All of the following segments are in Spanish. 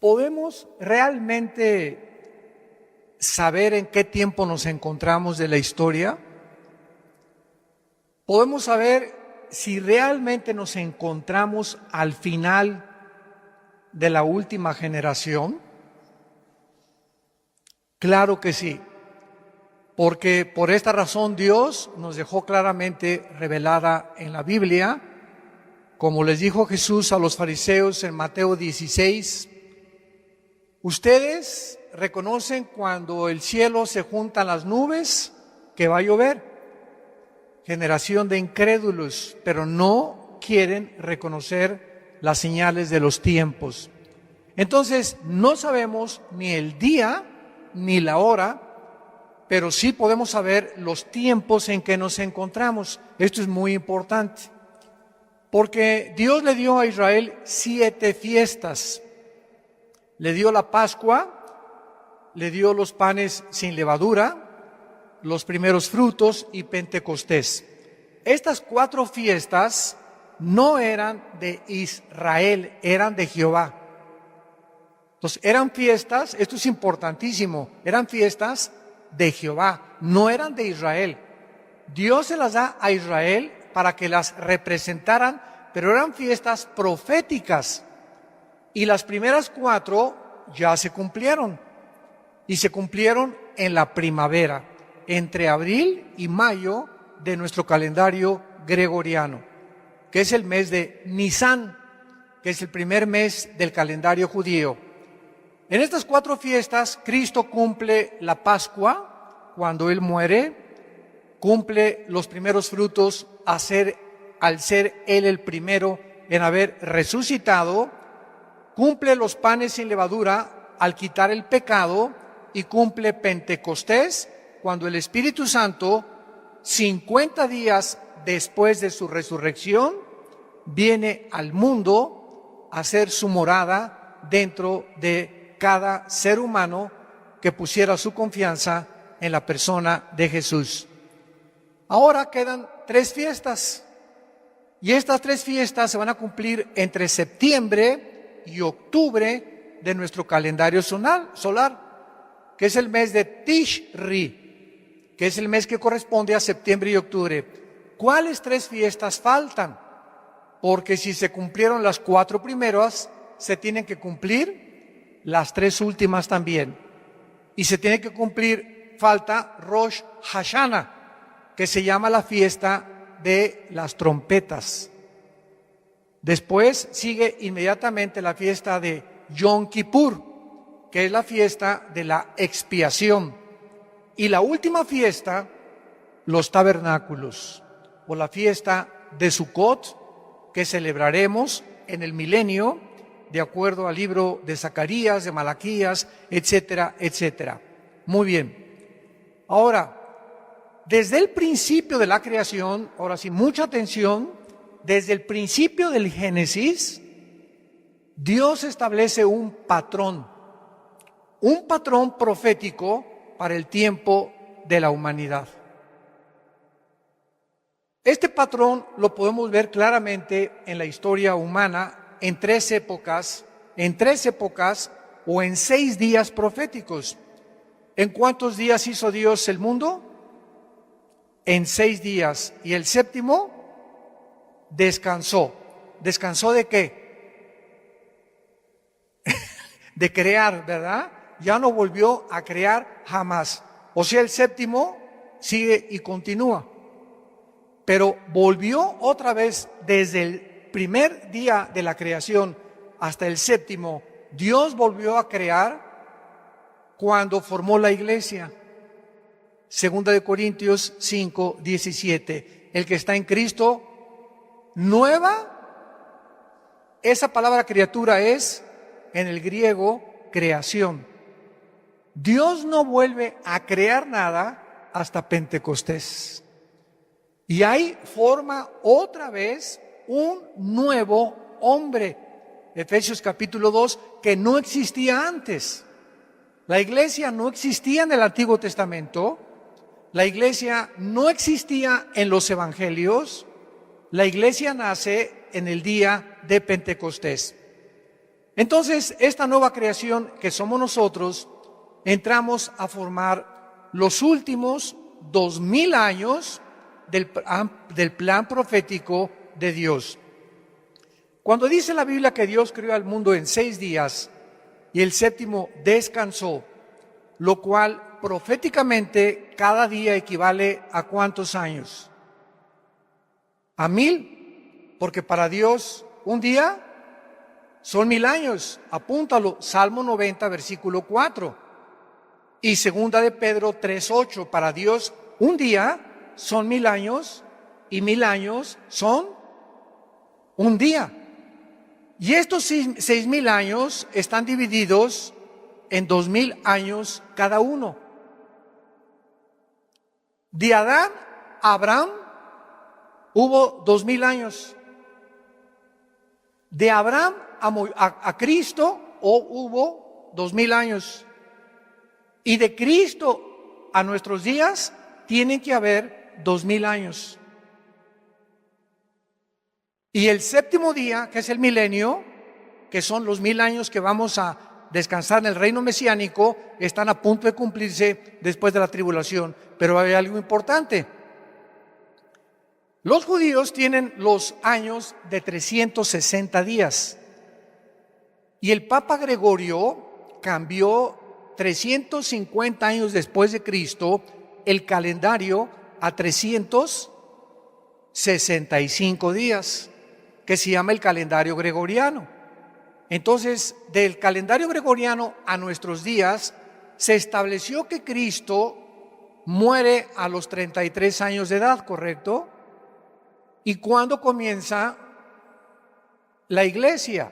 ¿podemos realmente saber en qué tiempo nos encontramos de la historia? ¿Podemos saber si realmente nos encontramos al final de la última generación? Claro que sí, porque por esta razón Dios nos dejó claramente revelada en la Biblia, como les dijo Jesús a los fariseos en Mateo 16, ustedes reconocen cuando el cielo se juntan las nubes que va a llover. Generación de incrédulos, pero no quieren reconocer las señales de los tiempos. Entonces, no sabemos ni el día ni la hora, pero sí podemos saber los tiempos en que nos encontramos. Esto es muy importante, porque Dios le dio a Israel 7 fiestas. Le dio la Pascua, le dio los panes sin levadura, los primeros frutos y Pentecostés. Estas 4 fiestas no eran de Israel, eran de Jehová. Entonces, eran fiestas, esto es importantísimo, eran fiestas de Jehová, no eran de Israel. Dios se las da a Israel para que las representaran, pero eran fiestas proféticas. Y las primeras 4 ya se cumplieron. Y se cumplieron en la primavera, entre abril y mayo de nuestro calendario gregoriano, que es el mes de Nisán, que es el primer mes del calendario judío. En estas 4 fiestas, Cristo cumple la Pascua, cuando Él muere, cumple los primeros frutos al ser Él el primero en haber resucitado, cumple los panes sin levadura al quitar el pecado y cumple Pentecostés, cuando el Espíritu Santo, 50 días después de su resurrección, viene al mundo a hacer su morada dentro de cada ser humano que pusiera su confianza en la persona de Jesús. Ahora quedan 3 fiestas, y estas 3 fiestas se van a cumplir entre septiembre y octubre de nuestro calendario solar, que es el mes de Tishri, que es el mes que corresponde a septiembre y octubre. ¿Cuáles 3 fiestas faltan? Porque si se cumplieron las 4 primeras, se tienen que cumplir las 3 últimas también. Y se tiene que cumplir, falta Rosh Hashanah, que se llama la fiesta de las trompetas. Después sigue inmediatamente la fiesta de Yom Kippur, que es la fiesta de la expiación. Y la última fiesta, los tabernáculos, o la fiesta de Sukkot, que celebraremos en el milenio, de acuerdo al libro de Zacarías, de Malaquías, etcétera, etcétera. Muy bien. Ahora, desde el principio de la creación, ahora sí, mucha atención, desde el principio del Génesis, Dios establece un patrón profético para el tiempo de la humanidad. Este patrón lo podemos ver claramente en la historia humana en 3 épocas o en 6 días proféticos. ¿En cuántos días hizo Dios el mundo? En 6 días. ¿Y el séptimo? Descansó. ¿Descansó de qué? De crear, ¿verdad? Ya no volvió a crear jamás. O sea, el séptimo sigue y continúa. Pero volvió otra vez desde el primer día de la creación hasta el séptimo. Dios volvió a crear cuando formó la iglesia. 2 de Corintios 5, 17. El que está en Cristo, nueva, esa palabra criatura es, en el griego, creación. Dios no vuelve a crear nada hasta Pentecostés. Y ahí forma otra vez un nuevo hombre. Efesios capítulo 2, que no existía antes. La iglesia no existía en el Antiguo Testamento. La iglesia no existía en los evangelios. La iglesia nace en el día de Pentecostés. Entonces, esta nueva creación que somos nosotros, entramos a formar los últimos 2000 años del plan profético de Dios. Cuando dice la Biblia que Dios creó al mundo en 6 días y el séptimo descansó, lo cual proféticamente cada día equivale a ¿cuántos años? A 1000, porque para Dios un día son 1000 años. Apúntalo, Salmo 90, versículo 4. Y segunda de Pedro 3:8, para Dios un día son 1000 años y 1000 años son un día. Y estos 6000 años están divididos en 2000 años cada uno. De Adán a Abraham hubo 2000 años. De Abraham a Cristo hubo 2000 años. Y de Cristo a nuestros días tienen que haber 2000 años. Y el séptimo día, que es el milenio, que son los 1000 años que vamos a descansar en el reino mesiánico, están a punto de cumplirse después de la tribulación. Pero hay algo importante. Los judíos tienen los años de 360 días. Y el Papa Gregorio cambió 350 años después de Cristo el calendario a 365 días, que se llama el calendario gregoriano. Entonces, del calendario gregoriano a nuestros días, se estableció que Cristo muere a los 33 años de edad, ¿correcto? ¿Y cuándo comienza la iglesia?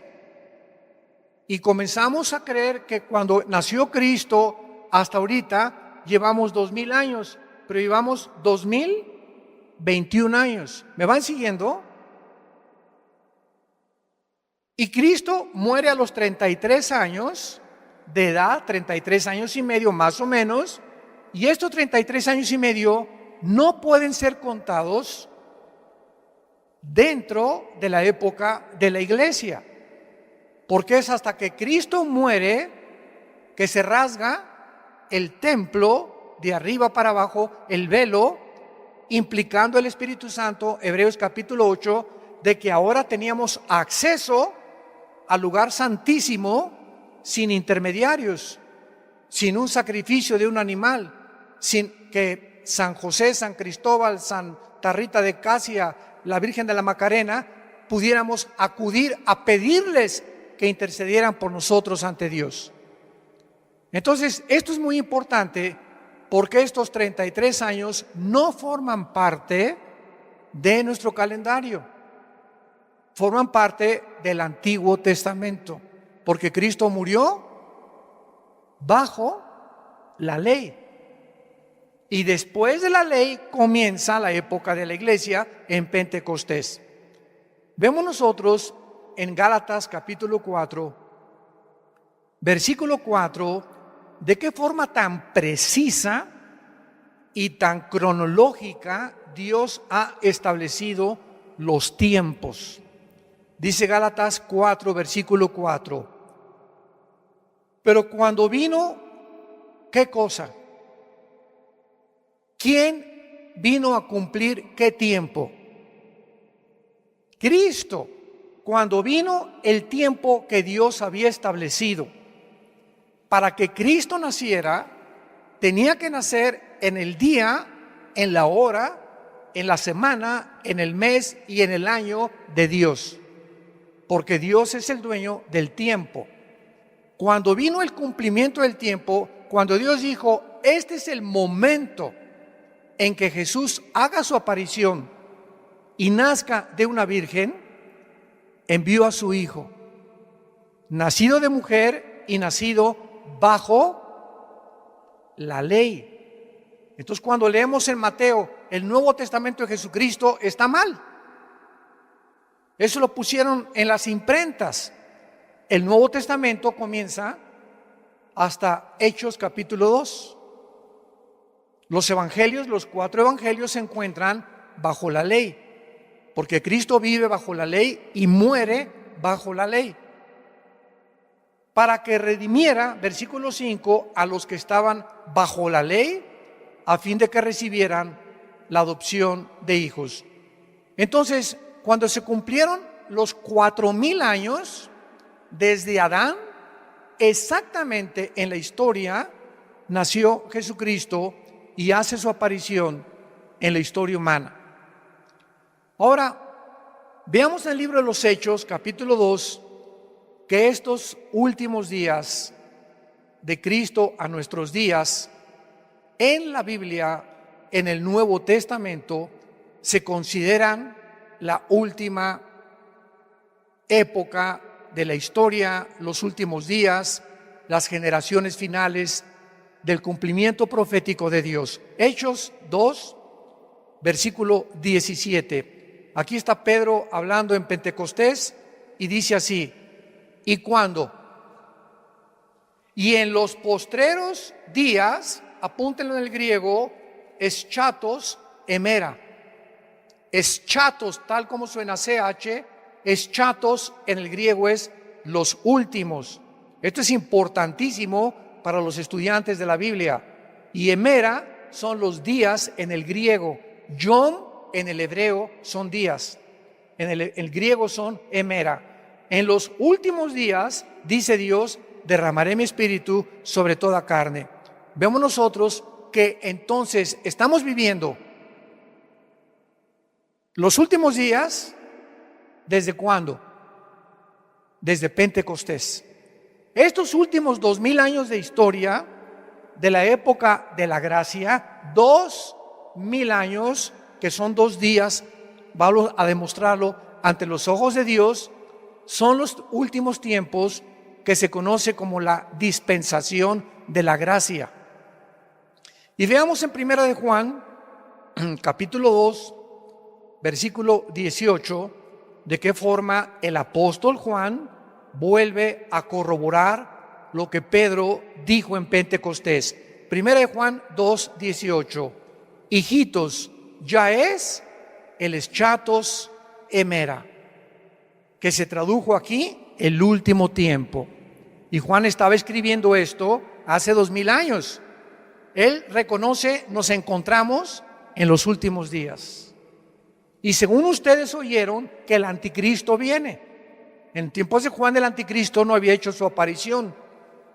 Y comenzamos a creer que cuando nació Cristo hasta ahorita llevamos 2000 años, pero llevamos 2021 años. ¿Me van siguiendo? Y Cristo muere a los 33 años de edad, 33 años y medio más o menos, y estos 33 años y medio no pueden ser contados dentro de la época de la iglesia, porque es hasta que Cristo muere que se rasga el templo de arriba para abajo, el velo, implicando el Espíritu Santo, Hebreos capítulo 8, de que ahora teníamos acceso al lugar santísimo sin intermediarios, sin un sacrificio de un animal, sin que San José, San Cristóbal, Santa Rita de Casia, la Virgen de la Macarena, pudiéramos acudir a pedirles que intercedieran por nosotros ante Dios. Entonces, esto es muy importante porque estos 33 años no forman parte de nuestro calendario, forman parte del Antiguo Testamento, porque Cristo murió bajo la ley. Y después de la ley comienza la época de la iglesia en Pentecostés. Vemos nosotros en Gálatas capítulo 4, versículo 4, de qué forma tan precisa y tan cronológica Dios ha establecido los tiempos. Dice Gálatas 4, versículo 4. Pero cuando vino, ¿qué cosa? ¿Quién vino a cumplir qué tiempo? Cristo. Cuando vino el tiempo que Dios había establecido. Para que Cristo naciera, tenía que nacer en el día, en la hora, en la semana, en el mes y en el año de Dios. Porque Dios es el dueño del tiempo. Cuando vino el cumplimiento del tiempo, cuando Dios dijo, este es el momento en que Jesús haga su aparición y nazca de una virgen, envió a su Hijo, nacido de mujer y nacido bajo la ley. Entonces, cuando leemos en Mateo el Nuevo Testamento de Jesucristo, está mal. Eso lo pusieron en las imprentas. El Nuevo Testamento comienza hasta Hechos capítulo 2. Los evangelios, los 4 evangelios se encuentran bajo la ley, porque Cristo vive bajo la ley y muere bajo la ley. para que redimiera, versículo 5, a los que estaban bajo la ley, a fin de que recibieran la adopción de hijos. Entonces, cuando se cumplieron los 4,000 años desde Adán, exactamente en la historia nació Jesucristo y hace su aparición en la historia humana. Ahora, veamos en el libro de los Hechos, capítulo 2, que estos últimos días de Cristo a nuestros días, en la Biblia, en el Nuevo Testamento, se consideran la última época de la historia, los últimos días, las generaciones finales del cumplimiento profético de Dios. Hechos 2, versículo 17. Aquí está Pedro hablando en Pentecostés y dice así: ¿y cuándo? Y en los postreros días, apúntenlo en el griego, eschatos emera. Eschatos, tal como suena CH, eschatos en el griego es los últimos. Esto es importantísimo para los estudiantes de la Biblia. Y emera son los días en el griego. Yom en el hebreo son días. En el griego son emera. En los últimos días, dice Dios, derramaré mi espíritu sobre toda carne. Vemos nosotros que entonces estamos viviendo los últimos días. ¿Desde cuándo? Desde Pentecostés. Estos últimos 2,000 años de historia de la época de la gracia, 2,000 años, que son 2 días, vamos a demostrarlo ante los ojos de Dios, son los últimos tiempos que se conoce como la dispensación de la gracia. Y veamos en 1 de Juan, capítulo 2, versículo 18, de qué forma el apóstol Juan vuelve a corroborar lo que Pedro dijo en Pentecostés. 1 de Juan 2, 18. Hijitos, ya es el eschatos emera, que se tradujo aquí el último tiempo. Y Juan estaba escribiendo esto hace 2,000 años. Él reconoce, nos encontramos en los últimos días. Y según ustedes oyeron que el anticristo viene. En tiempos de Juan el anticristo no había hecho su aparición.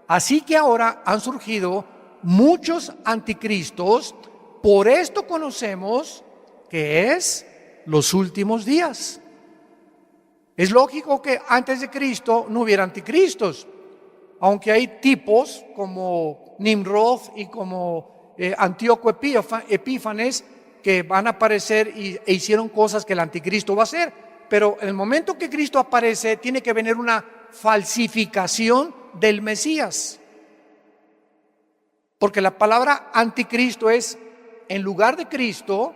Así que ahora han surgido muchos anticristos. Por esto conocemos que es los últimos días. Es lógico que antes de Cristo no hubiera anticristos, aunque hay tipos como Nimrod y como Antíoco Epífanes que van a aparecer e hicieron cosas que el anticristo va a hacer. Pero en el momento que Cristo aparece, tiene que venir una falsificación del Mesías. Porque la palabra anticristo es en lugar de Cristo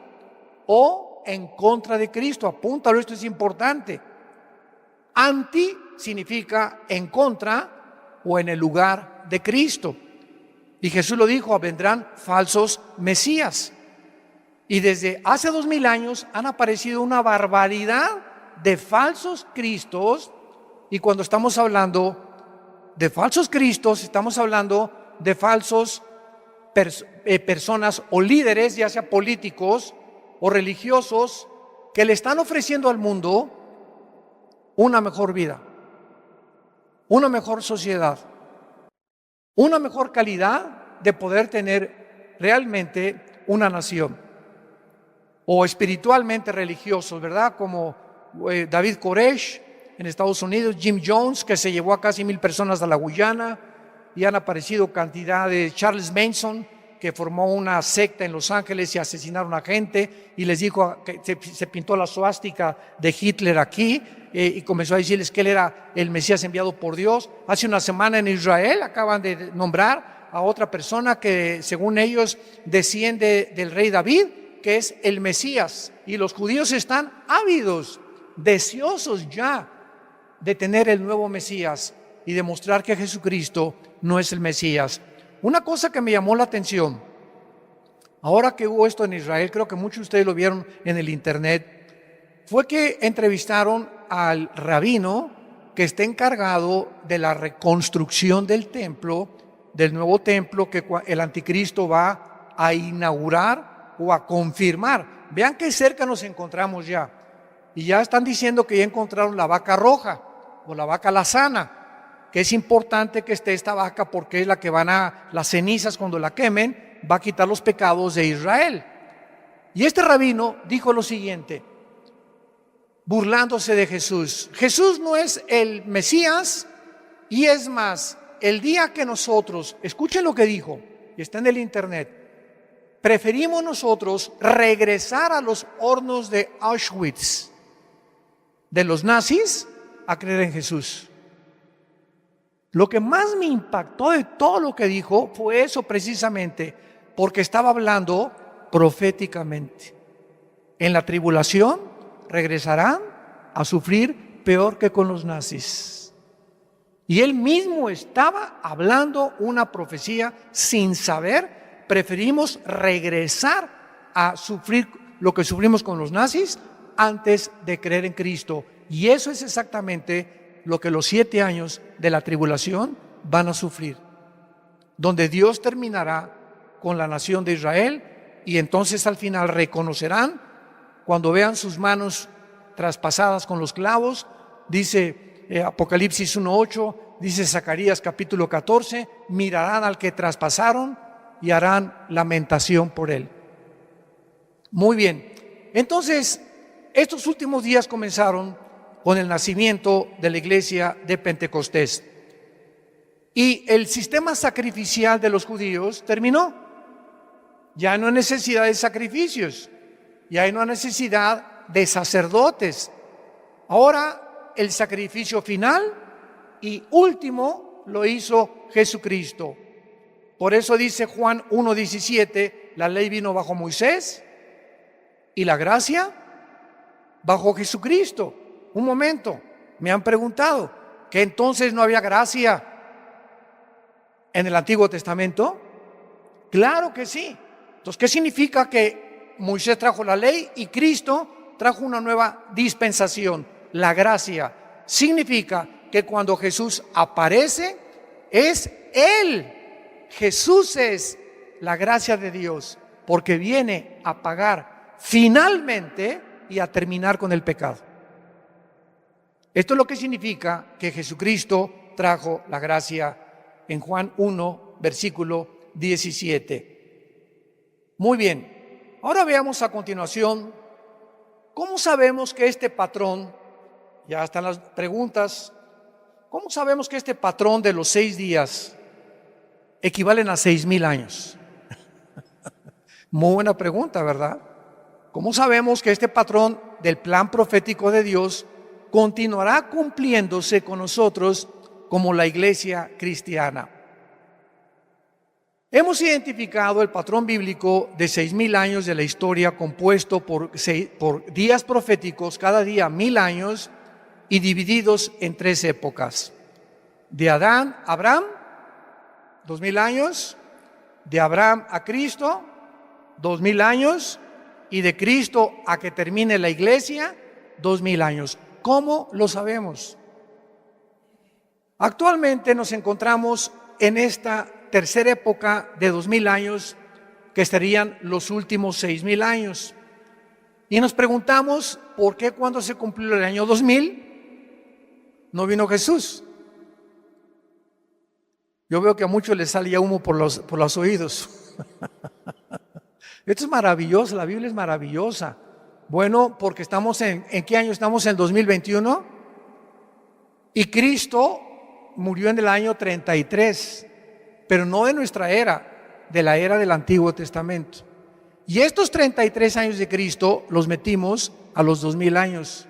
o en contra de Cristo. Apúntalo, esto es importante. Anti significa en contra o en el lugar de Cristo. Y Jesús lo dijo, vendrán falsos mesías. Y desde hace 2,000 años han aparecido una barbaridad de falsos cristos. Y cuando estamos hablando de falsos cristos, estamos hablando de falsos personas o líderes, ya sea políticos o religiosos, que le están ofreciendo al mundo una mejor vida, una mejor sociedad, una mejor calidad de poder tener realmente una nación. O espiritualmente religiosos, ¿verdad? Como David Koresh en Estados Unidos, Jim Jones, que se llevó a casi 1,000 personas a la Guyana, y han aparecido cantidad de Charles Manson, que formó una secta en Los Ángeles y asesinaron a gente, y les dijo que se pintó la suástica de Hitler aquí, y comenzó a decirles que él era el Mesías enviado por Dios. Hace una semana en Israel acaban de nombrar a otra persona que según ellos desciende del rey David, que es el Mesías, y los judíos están ávidos, deseosos ya de tener el nuevo Mesías y demostrar que Jesucristo no es el Mesías. Una cosa que me llamó la atención, ahora que hubo esto en Israel, creo que muchos de ustedes lo vieron en el internet, fue que entrevistaron al rabino que está encargado de la reconstrucción del templo, del nuevo templo que el anticristo va a inaugurar o a confirmar. Vean qué cerca nos encontramos ya. Y ya están diciendo que ya encontraron la vaca roja o la vaca lazana, que es importante que esté esta vaca porque es la que las cenizas cuando la quemen, va a quitar los pecados de Israel. Y este rabino dijo lo siguiente, burlándose de Jesús. Jesús no es el Mesías, y es más, el día que nosotros, escuchen lo que dijo, y está en el internet, preferimos nosotros regresar a los hornos de Auschwitz de los nazis a creer en Jesús. Lo que más me impactó de todo lo que dijo fue eso precisamente, porque estaba hablando proféticamente. En la tribulación regresarán a sufrir peor que con los nazis. Y él mismo estaba hablando una profecía sin saber. Preferimos regresar a sufrir lo que sufrimos con los nazis antes de creer en Cristo. Y eso es exactamente lo que los 7 años de la tribulación van a sufrir, donde Dios terminará con la nación de Israel, y entonces al final reconocerán cuando vean sus manos traspasadas con los clavos. Dice Apocalipsis 1:8, dice Zacarías capítulo 14, mirarán al que traspasaron y harán lamentación por él. Muy bien, entonces estos últimos días comenzaron con el nacimiento de la iglesia de Pentecostés. Y el sistema sacrificial de los judíos terminó. Ya no hay necesidad de sacrificios, ya no hay necesidad de sacerdotes. Ahora el sacrificio final y último lo hizo Jesucristo. Por eso dice Juan 1:17, la ley vino bajo Moisés y la gracia bajo Jesucristo. Un momento, me han preguntado, ¿que entonces no había gracia en el Antiguo Testamento? Claro que sí. Entonces, ¿qué significa que Moisés trajo la ley y Cristo trajo una nueva dispensación? La gracia significa que cuando Jesús aparece, es Él. Jesús es la gracia de Dios, porque viene a pagar finalmente y a terminar con el pecado. Esto es lo que significa que Jesucristo trajo la gracia en Juan 1, versículo 17. Muy bien, ahora veamos a continuación cómo sabemos que este patrón, ya están las preguntas, ¿cómo sabemos que este patrón de los 6 días equivalen a 6,000 años? Muy buena pregunta, ¿verdad? ¿Cómo sabemos que este patrón del plan profético de Dios continuará cumpliéndose con nosotros como la iglesia cristiana? Hemos identificado el patrón bíblico de 6,000 años de la historia, compuesto por días proféticos, cada día 1,000 años, y divididos en 3 épocas. De Adán a Abraham, 2,000 años. De Abraham a Cristo, 2,000 años. Y de Cristo a que termine la iglesia, 2,000 años. ¿Cómo lo sabemos? Actualmente nos encontramos en esta tercera época de 2,000 años, que serían los últimos 6,000 años. Y nos preguntamos, ¿por qué cuando se cumplió el año 2000 no vino Jesús? Yo veo que a muchos les salía humo por los oídos. Esto es maravilloso, la Biblia es maravillosa. Bueno, porque estamos ¿en qué año estamos? En 2021. Y Cristo murió en el año 33, pero no de nuestra era, de la era del Antiguo Testamento. Y estos 33 años de Cristo los metimos a los 2,000 años.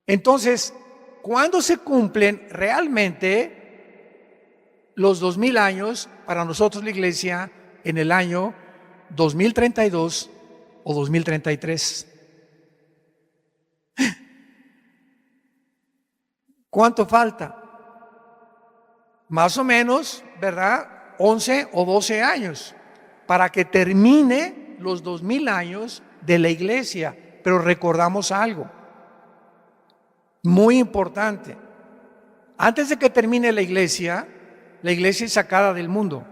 Entonces, ¿cuándo se cumplen realmente los 2,000 años para nosotros la iglesia? En el año 2032 o 2033. ¿Cuánto falta? Más o menos, ¿verdad? 11 o 12 años para que termine los 2,000 años de la iglesia. Pero recordamos algo. Muy importante. Antes de que termine la iglesia es sacada del mundo.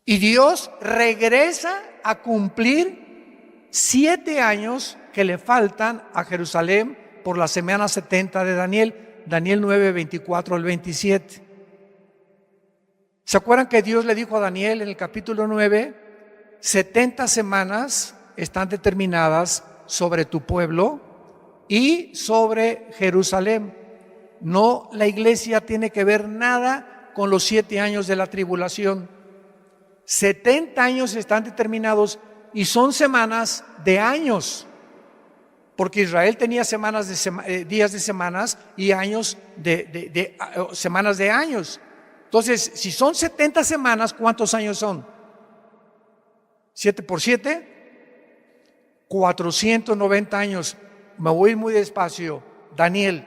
Y Dios regresa a cumplir 7 años que le faltan a Jerusalén por la semana 70 de Daniel, Daniel 9, 24 al 27. ¿Se acuerdan que Dios le dijo a Daniel en el capítulo 9, 70 semanas están determinadas sobre tu pueblo y sobre Jerusalén? No, la iglesia tiene que ver nada con los 7 años de la tribulación. 70 años están determinados y son semanas de años, porque Israel tenía semanas de días de semanas y años de semanas de años. Entonces, si son 70 semanas, ¿cuántos años son? 7 por 7, 490 años. Me voy muy despacio. Daniel,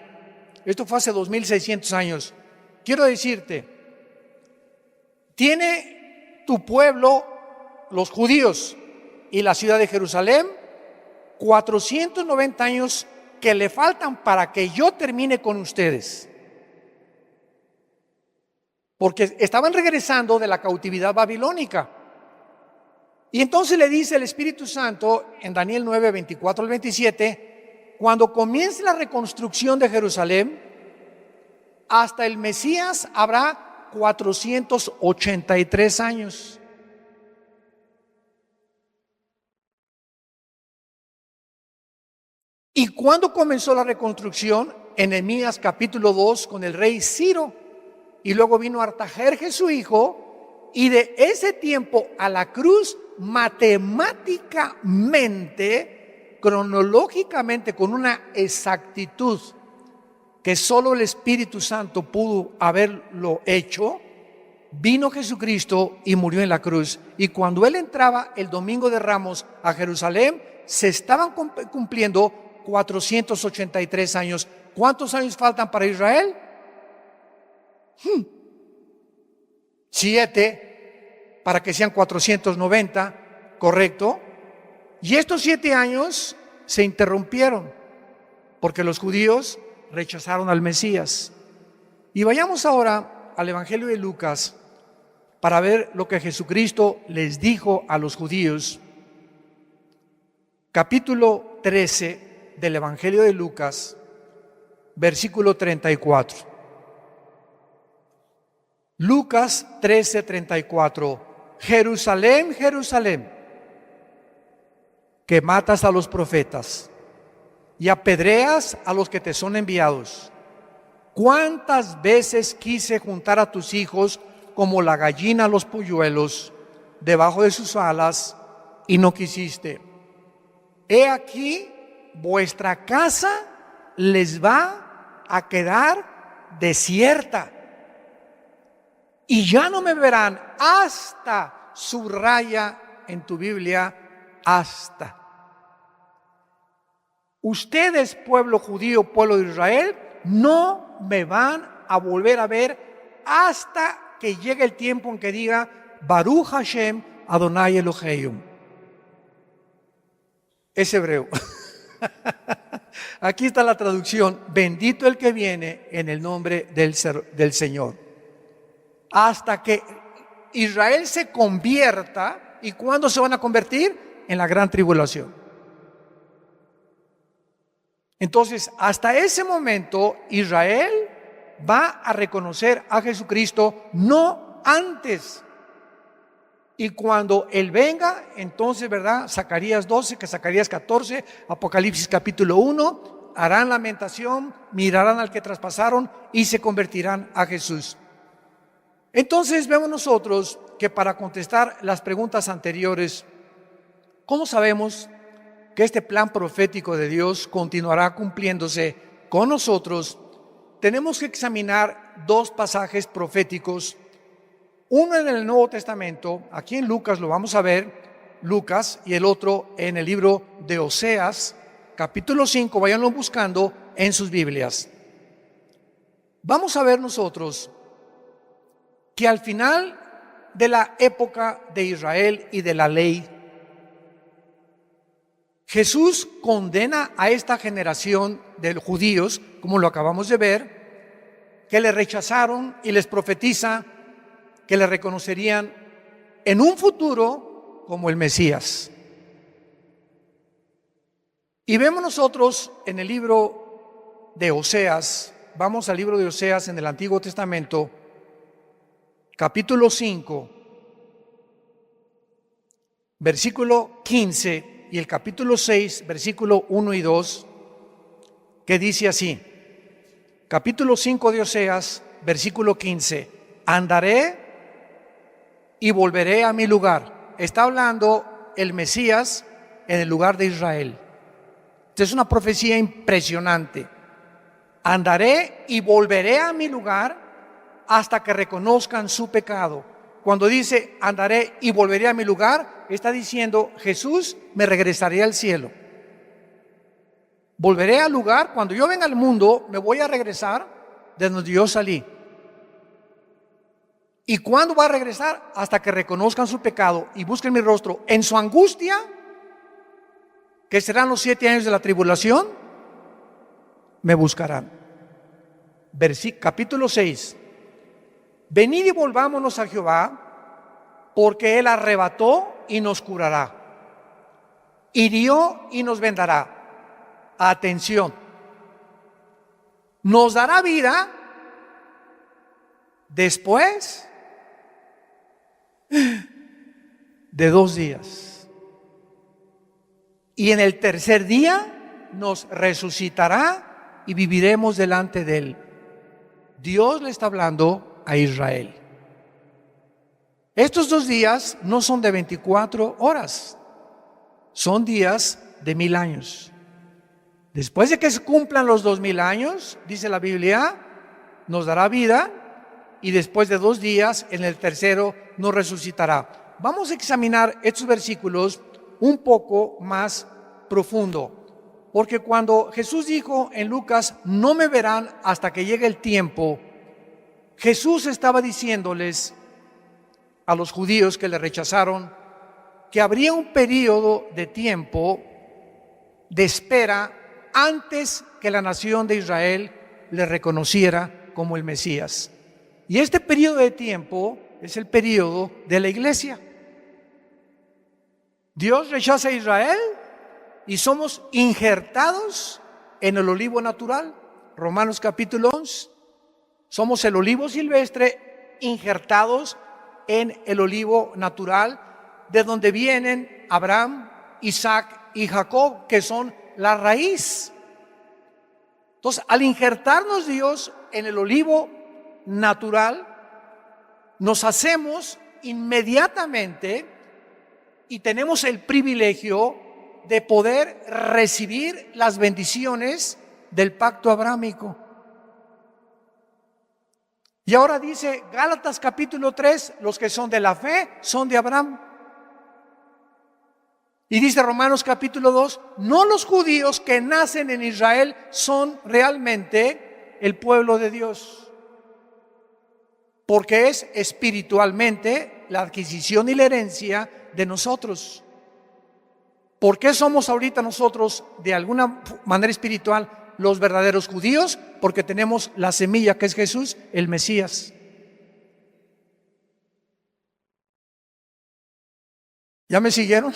esto fue hace 2600 años. Quiero decirte, tiene tu pueblo, los judíos y la ciudad de Jerusalén, 490 años que le faltan para que yo termine con ustedes. Porque estaban regresando de la cautividad babilónica. Y entonces le dice el Espíritu Santo en Daniel 9, 24 al 27, cuando comience la reconstrucción de Jerusalén, hasta el Mesías habrá 483 años. ¿Y cuándo comenzó la reconstrucción? En Nehemías capítulo 2 con el rey Ciro. Y luego vino Artajerjes su hijo, y de ese tiempo a la cruz, matemáticamente, cronológicamente, con una exactitud que solo el Espíritu Santo pudo haberlo hecho, vino Jesucristo y murió en la cruz. Y cuando Él entraba el domingo de Ramos a Jerusalén, se estaban cumpliendo 483 años. ¿Cuántos años faltan para Israel? 7 para que sean 490, ¿correcto? Y estos 7 años se interrumpieron porque los judíos rechazaron al Mesías. Y vayamos ahora al Evangelio de Lucas para ver lo que Jesucristo les dijo a los judíos. Capítulo 13 del Evangelio de Lucas, versículo 34. Lucas 13:34. Jerusalén, Jerusalén, que matas a los profetas y apedreas a los que te son enviados. ¿Cuántas veces quise juntar a tus hijos como la gallina a los polluelos debajo de sus alas y no quisiste? He aquí, vuestra casa les va a quedar desierta. Y ya no me verán hasta, subraya en tu Biblia, hasta. Ustedes, pueblo judío, pueblo de Israel, no me van a volver a ver hasta que llegue el tiempo en que diga Baruch Hashem Adonai Eloheinu. Es hebreo. Aquí está la traducción: bendito el que viene en el nombre del Señor. Hasta que Israel se convierta. ¿Y cuándo se van a convertir? En la gran tribulación. Entonces, hasta ese momento, Israel va a reconocer a Jesucristo, no antes. Y cuando Él venga, entonces, ¿verdad? Zacarías 12, que Zacarías 14, Apocalipsis capítulo 1, harán lamentación, mirarán al que traspasaron y se convertirán a Jesús. Entonces vemos nosotros que para contestar las preguntas anteriores, ¿cómo sabemos que este plan profético de Dios continuará cumpliéndose con nosotros? Tenemos que examinar 2 pasajes proféticos, uno en el Nuevo Testamento, aquí en Lucas lo vamos a ver, Lucas, y el otro en el libro de Oseas, capítulo 5, váyanlo buscando en sus Biblias. Vamos a ver nosotros que al final de la época de Israel y de la ley, Jesús condena a esta generación de judíos, como lo acabamos de ver, que le rechazaron, y les profetiza que le reconocerían en un futuro como el Mesías. Y vemos nosotros en el libro de Oseas, vamos al libro de Oseas en el Antiguo Testamento, capítulo 5, versículo 15, y el capítulo 6, versículo 1 y 2, que dice así, capítulo 5 de Oseas, versículo 15, andaré y volveré a mi lugar. Está hablando el Mesías en el lugar de Israel. Esta es una profecía impresionante. Andaré y volveré a mi lugar hasta que reconozcan su pecado. Cuando dice andaré y volveré a mi lugar, está diciendo Jesús, me regresaré al cielo. Volveré al lugar, cuando yo venga al mundo, me voy a regresar de donde yo salí. ¿Y cuándo va a regresar? Hasta que reconozcan su pecado y busquen mi rostro en su angustia, que serán los 7 años de la tribulación, me buscarán. Capítulo 6. Venid y volvámonos a Jehová, porque Él arrebató y nos curará, hirió y nos vendará. Atención, nos dará vida después de 2 días. Y en el tercer día nos resucitará y viviremos delante de Él. Dios le está hablando a Israel. Estos 2 días no son de 24 horas, son días de 1000 años. Después de que se cumplan los 2000 años, dice la Biblia, nos dará vida y después de 2 días, en el tercero, nos resucitará. Vamos a examinar estos versículos un poco más profundo, porque cuando Jesús dijo en Lucas, no me verán hasta que llegue el tiempo, Jesús estaba diciéndoles a los judíos que le rechazaron que habría un periodo de tiempo de espera antes que la nación de Israel le reconociera como el Mesías. Y este periodo de tiempo es el periodo de la iglesia. Dios rechaza a Israel y somos injertados en el olivo natural. Romanos capítulo 11. Somos el olivo silvestre injertados en el olivo natural, de donde vienen Abraham, Isaac y Jacob, que son la raíz. Entonces, al injertarnos Dios en el olivo natural, nos hacemos inmediatamente y tenemos el privilegio de poder recibir las bendiciones del pacto abrámico. Y ahora dice Gálatas capítulo 3, los que son de la fe son de Abraham. Y dice Romanos capítulo 2, no los judíos que nacen en Israel son realmente el pueblo de Dios, porque es espiritualmente la adquisición y la herencia de nosotros. ¿Por qué somos ahorita nosotros de alguna manera espiritual los verdaderos judíos? Porque tenemos la semilla que es Jesús, el Mesías. ¿Ya me siguieron?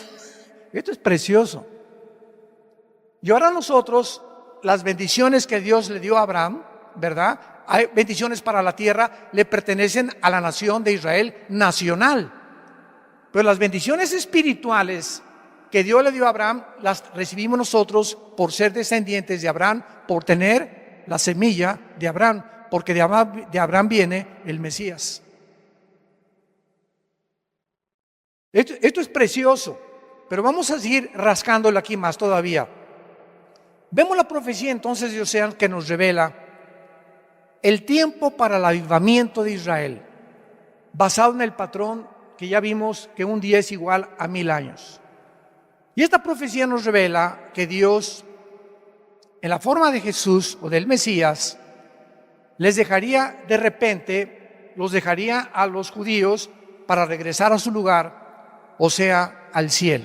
Esto es precioso. Y ahora nosotros, las bendiciones que Dios le dio a Abraham, ¿verdad? Hay bendiciones para la tierra, le pertenecen a la nación de Israel nacional. Pero las bendiciones espirituales que Dios le dio a Abraham, las recibimos nosotros por ser descendientes de Abraham, por tener la semilla de Abraham, porque de Abraham viene el Mesías. Esto es precioso, pero vamos a seguir rascándolo aquí más todavía. Vemos la profecía entonces de Oseas que nos revela el tiempo para el avivamiento de Israel, basado en el patrón que ya vimos que un día es igual a 1000 años. Y esta profecía nos revela que Dios, en la forma de Jesús o del Mesías, les dejaría de repente, los dejaría a los judíos para regresar a su lugar, o sea, al cielo.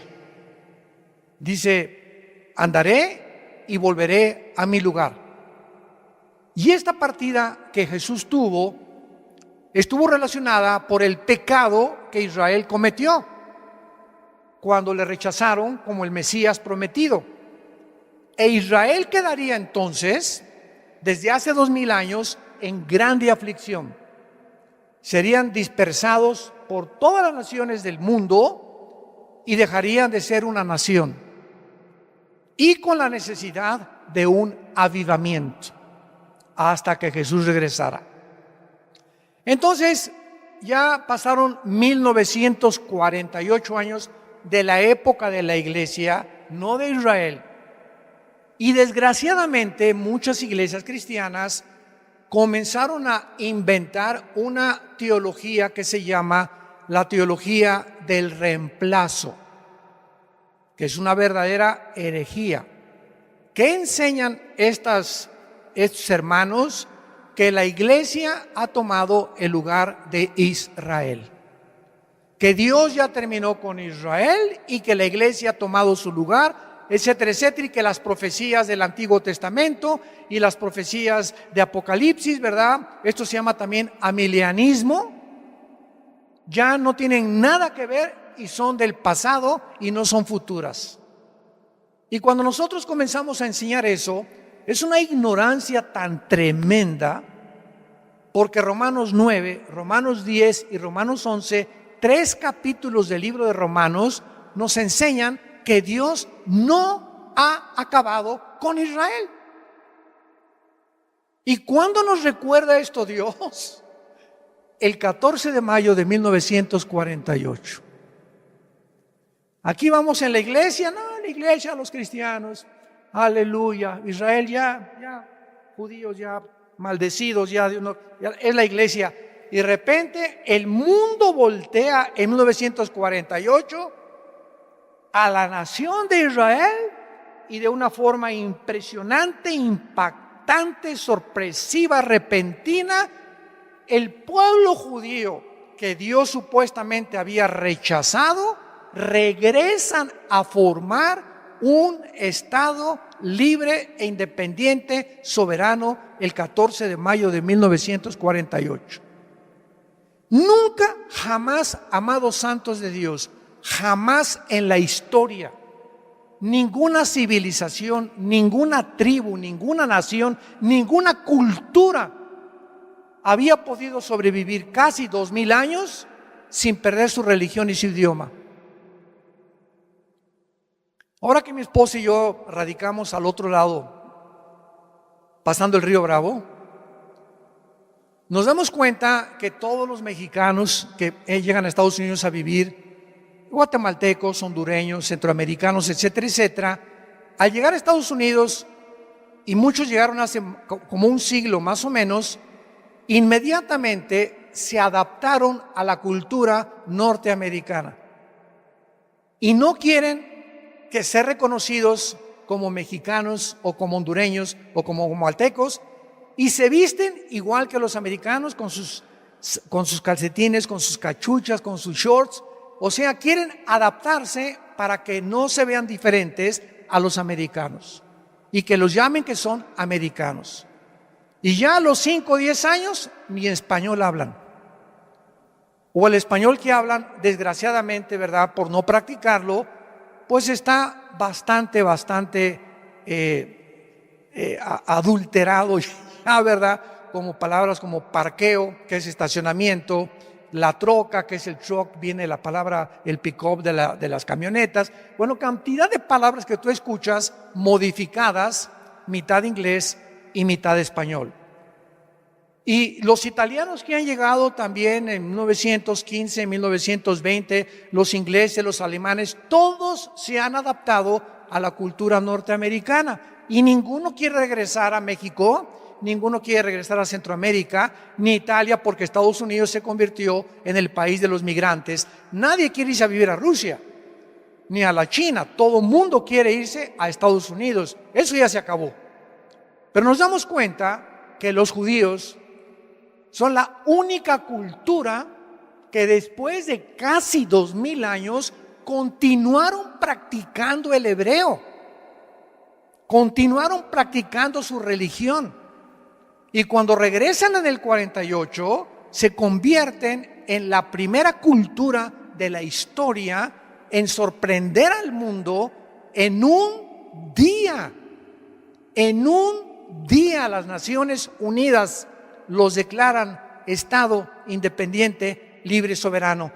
Dice andaré y volveré a mi lugar. Y esta partida que Jesús tuvo estuvo relacionada por el pecado que Israel cometió cuando le rechazaron como el Mesías prometido. E Israel quedaría entonces, desde hace 2000 años, en grande aflicción. Serían dispersados por todas las naciones del mundo y dejarían de ser una nación. Y con la necesidad de un avivamiento hasta que Jesús regresara. Entonces, ya pasaron 1948 años de la época de la iglesia, no de Israel. Y desgraciadamente muchas iglesias cristianas comenzaron a inventar una teología que se llama la teología del reemplazo, que es una verdadera herejía. ¿Qué enseñan estos hermanos? Que la iglesia ha tomado el lugar de Israel, que Dios ya terminó con Israel y que la iglesia ha tomado su lugar, etcétera, etcétera, y que las profecías del Antiguo Testamento y las profecías de Apocalipsis, ¿verdad? Esto se llama también amilianismo, ya no tienen nada que ver y son del pasado y no son futuras. Y cuando nosotros comenzamos a enseñar eso, es una ignorancia tan tremenda, porque Romanos 9, Romanos 10 y Romanos 11, 3 capítulos del libro de Romanos, nos enseñan que Dios no ha acabado con Israel. ¿Y cuándo nos recuerda esto Dios? El 14 de mayo de 1948. Aquí vamos en la iglesia, la iglesia, los cristianos, aleluya, Israel ya, judíos ya maldecidos, ya es la iglesia. Y de repente el mundo voltea en 1948 a la nación de Israel y de una forma impresionante, impactante, sorpresiva, repentina, el pueblo judío que Dios supuestamente había rechazado, regresan a formar un Estado libre e independiente, soberano, el 14 de mayo de 1948. Nunca, jamás, amados santos de Dios, jamás en la historia, ninguna civilización, ninguna tribu, ninguna nación, ninguna cultura había podido sobrevivir casi 2000 años sin perder su religión y su idioma. Ahora que mi esposa y yo radicamos al otro lado, pasando el río Bravo, nos damos cuenta que todos los mexicanos que llegan a Estados Unidos a vivir, guatemaltecos, hondureños, centroamericanos, etcétera, etcétera, al llegar a Estados Unidos, y muchos llegaron hace como un siglo más o menos, inmediatamente se adaptaron a la cultura norteamericana y no quieren que ser reconocidos como mexicanos o como hondureños o como guatemaltecos, y se visten igual que los americanos con sus calcetines, con sus cachuchas, con sus shorts. O sea, quieren adaptarse para que no se vean diferentes a los americanos y que los llamen que son americanos. Y ya a los 5 o 10 años ni español hablan, o el español que hablan, desgraciadamente, ¿verdad?, por no practicarlo, pues está bastante adulterado ya, ¿verdad? Como palabras como parqueo, que es estacionamiento, la troca, que es el truck, viene la palabra, el pick-up de las camionetas. Bueno, cantidad de palabras que tú escuchas modificadas, mitad inglés y mitad español. Y los italianos que han llegado también en 1915, 1920, los ingleses, los alemanes, todos se han adaptado a la cultura norteamericana y ninguno quiere regresar a México, ninguno quiere regresar a Centroamérica, ni Italia, porque Estados Unidos se convirtió en el país de los migrantes. Nadie quiere irse a vivir a Rusia, ni a la China. Todo el mundo quiere irse a Estados Unidos. Eso ya se acabó. Pero nos damos cuenta que los judíos son la única cultura que después de casi 2000 años continuaron practicando el hebreo. continuaron practicando su religión. Y cuando regresan en el 48, se convierten en la primera cultura de la historia en sorprender al mundo en un día. En un día las Naciones Unidas los declaran Estado independiente, libre y soberano.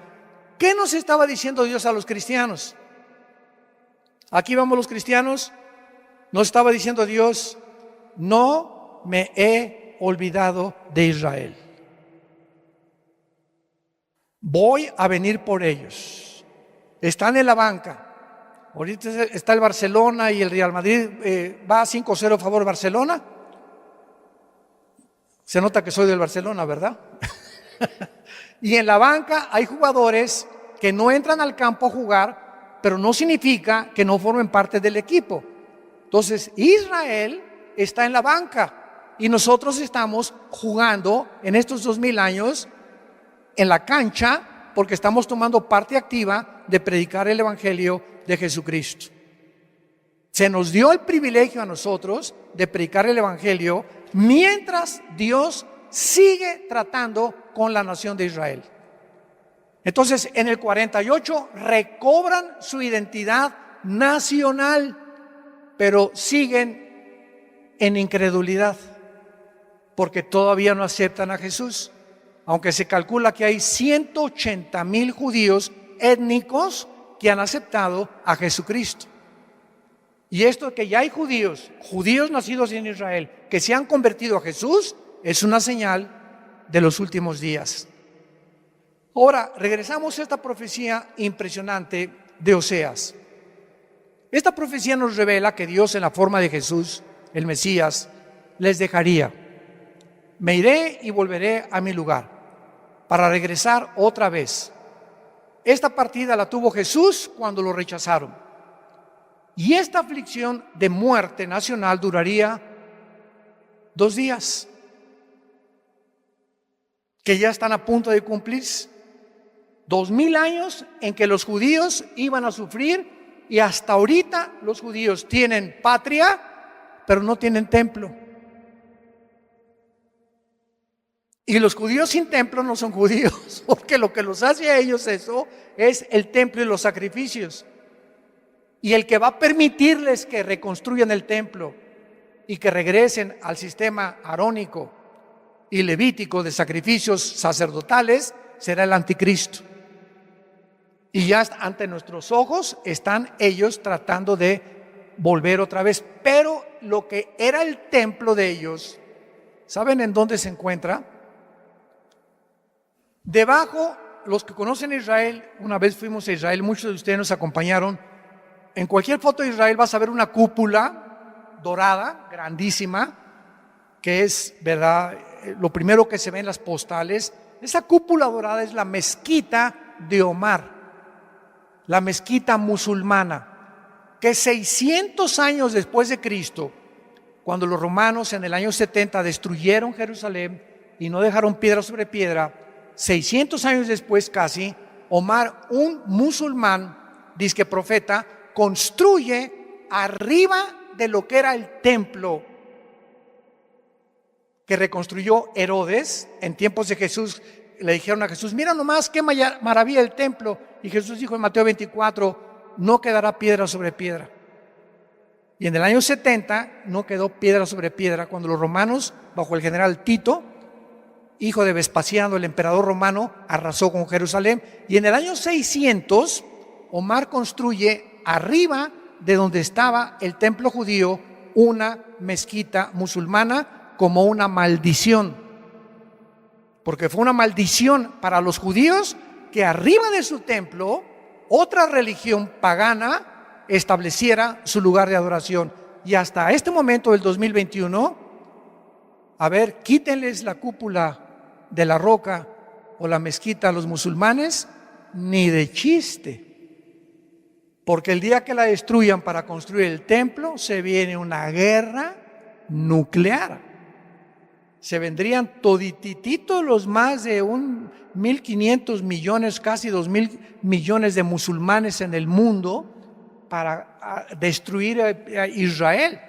¿Qué nos estaba diciendo Dios a los cristianos? Aquí vamos los cristianos. Nos estaba diciendo Dios: no me he olvidado de Israel. Voy a venir por ellos. Están en la banca. Ahorita está el Barcelona y el Real Madrid. Va 5-0 a favor de Barcelona. Se nota que soy del Barcelona, ¿verdad? Y en la banca hay jugadores que no entran al campo a jugar, pero no significa que no formen parte del equipo. Entonces, Israel está en la banca y nosotros estamos jugando en estos 2000 años en la cancha porque estamos tomando parte activa de predicar el Evangelio de Jesucristo. Se nos dio el privilegio a nosotros de predicar el Evangelio mientras Dios sigue tratando con la nación de Israel. Entonces, en el 48 recobran su identidad nacional, pero siguen en incredulidad porque todavía no aceptan a Jesús, aunque se calcula que hay 180,000 judíos étnicos que han aceptado a Jesucristo. Y esto que ya hay judíos nacidos en Israel, que se han convertido a Jesús, es una señal de los últimos días. Ahora, regresamos a esta profecía impresionante de Oseas. Esta profecía nos revela que Dios, en la forma de Jesús, el Mesías, les dejaría. Me iré y volveré a mi lugar para regresar otra vez. Esta partida la tuvo Jesús cuando lo rechazaron. Y esta aflicción de muerte nacional duraría 2 días, que ya están a punto de cumplirse. 2000 años en que los judíos iban a sufrir, y hasta ahorita los judíos tienen patria, pero no tienen templo. Y los judíos sin templo no son judíos, porque lo que los hace a ellos eso es el templo y los sacrificios. Y el que va a permitirles que reconstruyan el templo y que regresen al sistema arónico y levítico de sacrificios sacerdotales será el anticristo. Y ya ante nuestros ojos están ellos tratando de volver otra vez. Pero lo que era el templo de ellos, ¿saben en dónde se encuentra? Debajo, los que conocen Israel, una vez fuimos a Israel, muchos de ustedes nos acompañaron. En cualquier foto de Israel vas a ver una cúpula dorada, grandísima, que es, ¿verdad?, lo primero que se ve en las postales. Esa cúpula dorada es la mezquita de Omar, la mezquita musulmana, que 600 años después de Cristo, cuando los romanos en el año 70 destruyeron Jerusalén y no dejaron piedra sobre piedra, 600 años después casi, Omar, un musulmán, dizque profeta, construye arriba de lo que era el templo que reconstruyó Herodes en tiempos de Jesús. Le dijeron a Jesús: mira nomás qué maravilla el templo. Y Jesús dijo en Mateo 24: no quedará piedra sobre piedra. Y en el año 70 no quedó piedra sobre piedra cuando los romanos, bajo el general Tito, hijo de Vespasiano, el emperador romano, arrasó con Jerusalén. Y en el año 600 Omar construye arriba de donde estaba el templo judío una mezquita musulmana como una maldición, porque fue una maldición para los judíos que arriba de su templo otra religión pagana estableciera su lugar de adoración. Y hasta este momento del 2021, a ver, quítenles la cúpula de la roca o la mezquita a los musulmanes, ni de chiste. Porque el día que la destruyan para construir el templo, se viene una guerra nuclear. Se vendrían toditititos los más de 1.500 millones, casi 2.000 millones de musulmanes en el mundo para destruir a Israel.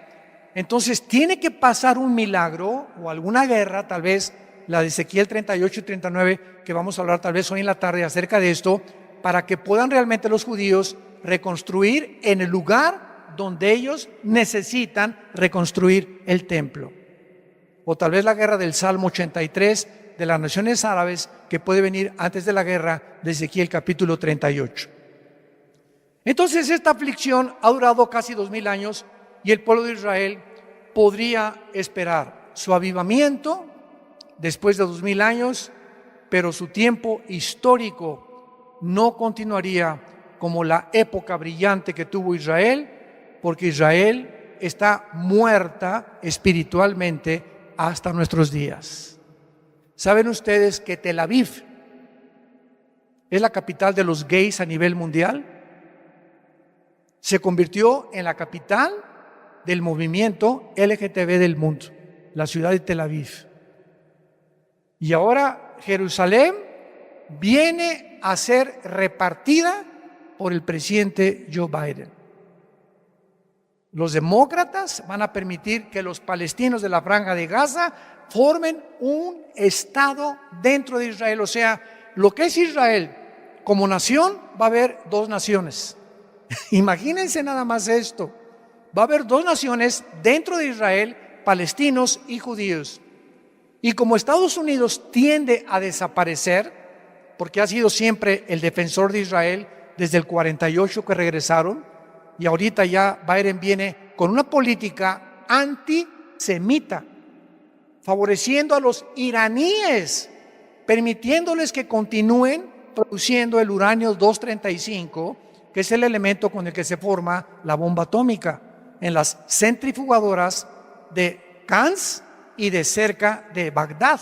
Entonces tiene que pasar un milagro o alguna guerra, tal vez la de Ezequiel 38 y 39, que vamos a hablar tal vez hoy en la tarde acerca de esto, para que puedan realmente los judíos reconstruir en el lugar donde ellos necesitan reconstruir el templo. O tal vez la guerra del Salmo 83 de las naciones árabes, que puede venir antes de la guerra de Ezequiel capítulo 38. Entonces esta aflicción ha durado casi 2000 años y el pueblo de Israel podría esperar su avivamiento después de 2000 años, pero su tiempo histórico no continuaría como la época brillante que tuvo Israel, porque Israel está muerta espiritualmente hasta nuestros días. ¿Saben ustedes que Tel Aviv es la capital de los gays a nivel mundial? Se convirtió en la capital del movimiento LGTB del mundo, la ciudad de Tel Aviv. Y ahora Jerusalén viene a ser repartida por el presidente Joe Biden. Los demócratas van a permitir que los palestinos de la Franja de Gaza formen un estado dentro de Israel. O sea, lo que es Israel como nación, va a haber dos naciones. Imagínense nada más esto. Va a haber dos naciones dentro de Israel, palestinos y judíos. Y como Estados Unidos tiende a desaparecer, porque ha sido siempre el defensor de Israel desde el 48 que regresaron, y ahorita ya Biden viene con una política antisemita, favoreciendo a los iraníes, permitiéndoles que continúen produciendo el uranio 235, que es el elemento con el que se forma la bomba atómica, en las centrifugadoras de Cannes y de cerca de Bagdad.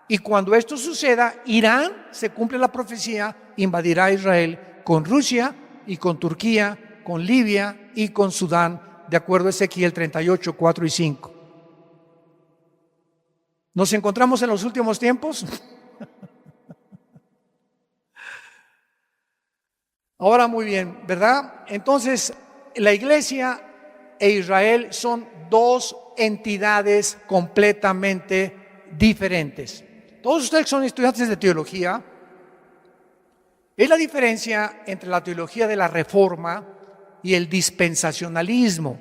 Y cuando esto suceda, Irán, se cumple la profecía, invadirá Israel con Rusia y con Turquía, con Libia y con Sudán, de acuerdo a Ezequiel 38, 4 y 5. ¿Nos encontramos en los últimos tiempos? Ahora muy bien, ¿verdad? Entonces, la iglesia e Israel son dos entidades completamente diferentes. Todos ustedes son estudiantes de teología. Es la diferencia entre la teología de la Reforma y el dispensacionalismo.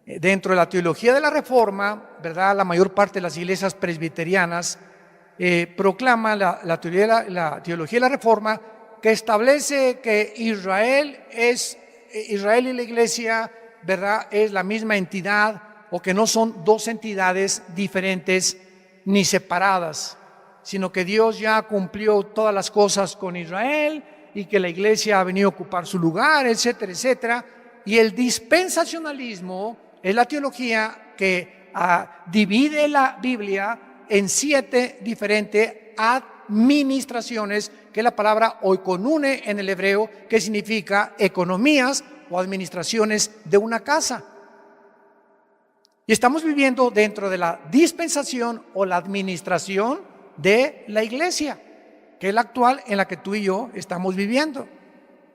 Dentro de la teología de la Reforma, ¿verdad?, la mayor parte de las iglesias presbiterianas proclama la teología de la Reforma, que establece que Israel y la iglesia, ¿verdad?, es la misma entidad, o que no son dos entidades diferentes ni separadas, sino que Dios ya cumplió todas las cosas con Israel y que la iglesia ha venido a ocupar su lugar, etcétera, etcétera. Y el dispensacionalismo es la teología que divide la Biblia en 7 diferentes administraciones, que es la palabra oikonune en el hebreo, que significa economías o administraciones de una casa. Y estamos viviendo dentro de la dispensación o la administración de la iglesia, que es la actual en la que tú y yo estamos viviendo.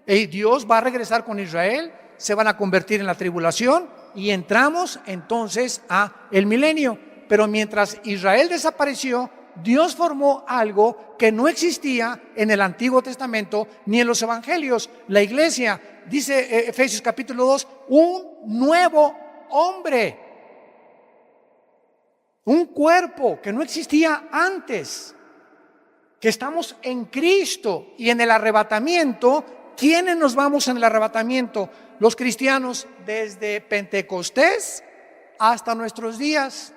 Y Dios va a regresar con Israel, se van a convertir en la tribulación y entramos entonces a el milenio. Pero mientras Israel desapareció, Dios formó algo que no existía en el Antiguo Testamento ni en los Evangelios. La iglesia, dice Efesios capítulo 2, un nuevo hombre, un cuerpo que no existía antes, que estamos en Cristo. Y en el arrebatamiento, ¿quiénes nos vamos en el arrebatamiento? Los cristianos desde Pentecostés hasta nuestros días.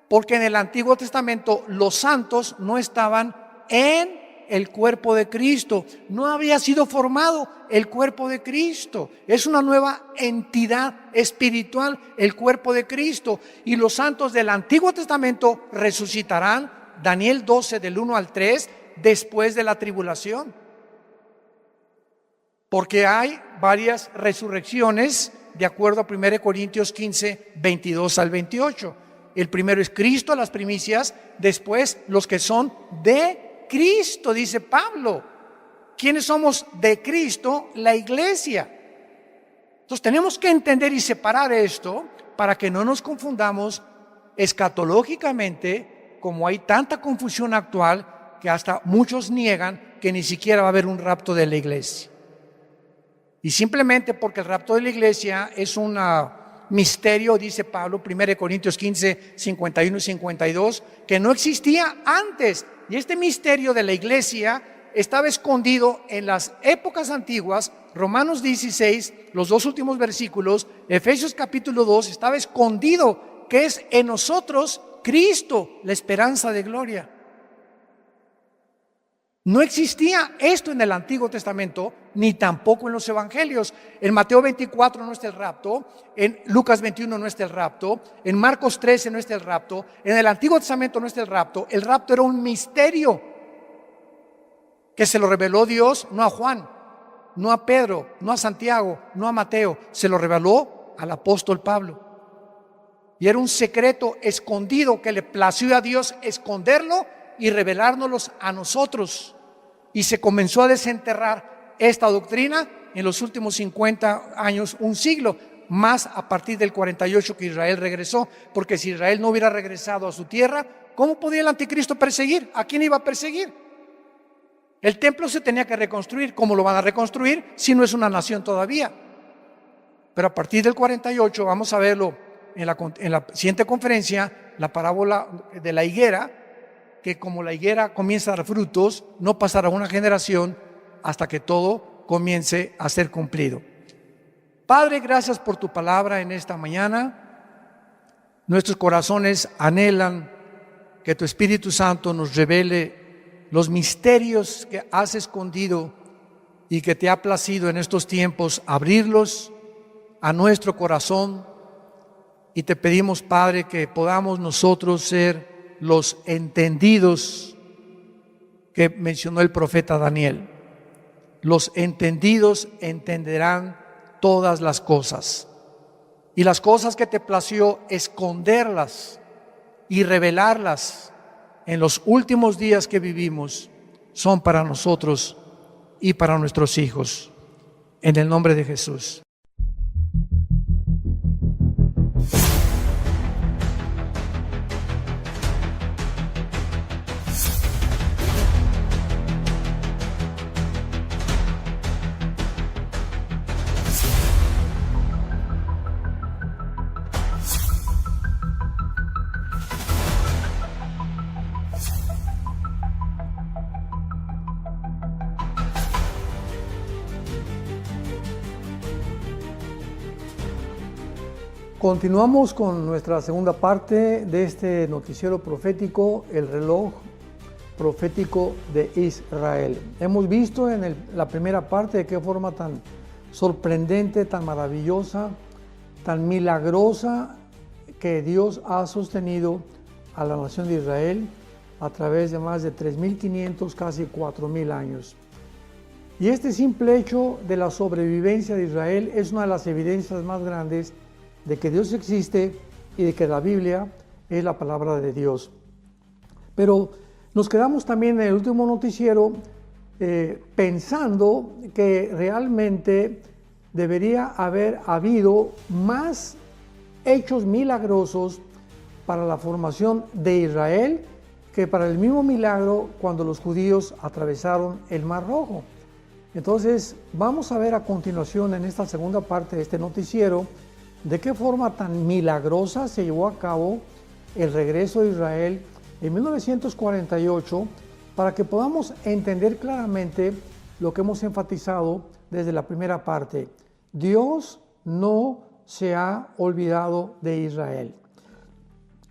Porque en el Antiguo Testamento los santos no estaban en el cuerpo de Cristo. No había sido formado el cuerpo de Cristo. Es una nueva entidad espiritual, el cuerpo de Cristo. Y los santos del Antiguo Testamento resucitarán, Daniel 12 del 1 al 3, después de la tribulación. Porque hay varias resurrecciones de acuerdo a 1 Corintios 15, 22 al 28. El primero es Cristo, las primicias, después los que son de Cristo, dice Pablo. ¿Quiénes somos de Cristo? La iglesia. Entonces tenemos que entender y separar esto, para que no nos confundamos escatológicamente, como hay tanta confusión actual que hasta muchos niegan que ni siquiera va a haber un rapto de la iglesia. Y simplemente porque el rapto de la iglesia es un misterio, dice Pablo, 1 Corintios 15, 51 y 52, que no existía antes. Y este misterio de la iglesia estaba escondido en las épocas antiguas. Romanos 16, los dos últimos versículos, Efesios capítulo 2, estaba escondido, que es en nosotros Cristo, la esperanza de gloria. No existía esto en el Antiguo Testamento, ni tampoco en los Evangelios. En Mateo 24 no está el rapto, en Lucas 21 no está el rapto, en Marcos 13 no está el rapto, en el Antiguo Testamento no está el rapto. El rapto era un misterio que se lo reveló Dios, no a Juan, no a Pedro, no a Santiago, no a Mateo, se lo reveló al apóstol Pablo. Y era un secreto escondido que le plació a Dios esconderlo y revelárnoslos a nosotros. Y se comenzó a desenterrar esta doctrina en los últimos 50 años, un siglo, más a partir del 48 que Israel regresó, porque si Israel no hubiera regresado a su tierra, ¿cómo podía el anticristo perseguir? ¿A quién iba a perseguir? El templo se tenía que reconstruir. ¿Cómo lo van a reconstruir si no es una nación todavía? Pero a partir del 48, vamos a verlo en la siguiente conferencia, la parábola de la higuera, que como la higuera comienza a dar frutos, no pasará una generación hasta que todo comience a ser cumplido. Padre, gracias por tu palabra en esta mañana. Nuestros corazones anhelan que tu Espíritu Santo nos revele los misterios que has escondido y que te ha placido en estos tiempos abrirlos a nuestro corazón. Y te pedimos, Padre, que podamos nosotros ser los entendidos que mencionó el profeta Daniel. Los entendidos entenderán todas las cosas. Y las cosas que te plació esconderlas y revelarlas en los últimos días que vivimos son para nosotros y para nuestros hijos. En el nombre de Jesús. Continuamos con nuestra segunda parte de este noticiero profético, el reloj profético de Israel. Hemos visto en la primera parte de qué forma tan sorprendente, tan maravillosa, tan milagrosa que Dios ha sostenido a la nación de Israel a través de más de 3.500, casi 4.000 años. Y este simple hecho de la sobrevivencia de Israel es una de las evidencias más grandes de que Dios existe y de que la Biblia es la palabra de Dios. Pero nos quedamos también en el último noticiero pensando que realmente debería haber habido más hechos milagrosos para la formación de Israel que para el mismo milagro cuando los judíos atravesaron el Mar Rojo. Entonces vamos a ver a continuación en esta segunda parte de este noticiero de qué forma tan milagrosa se llevó a cabo el regreso de Israel en 1948 para que podamos entender claramente lo que hemos enfatizado desde la primera parte. Dios no se ha olvidado de Israel.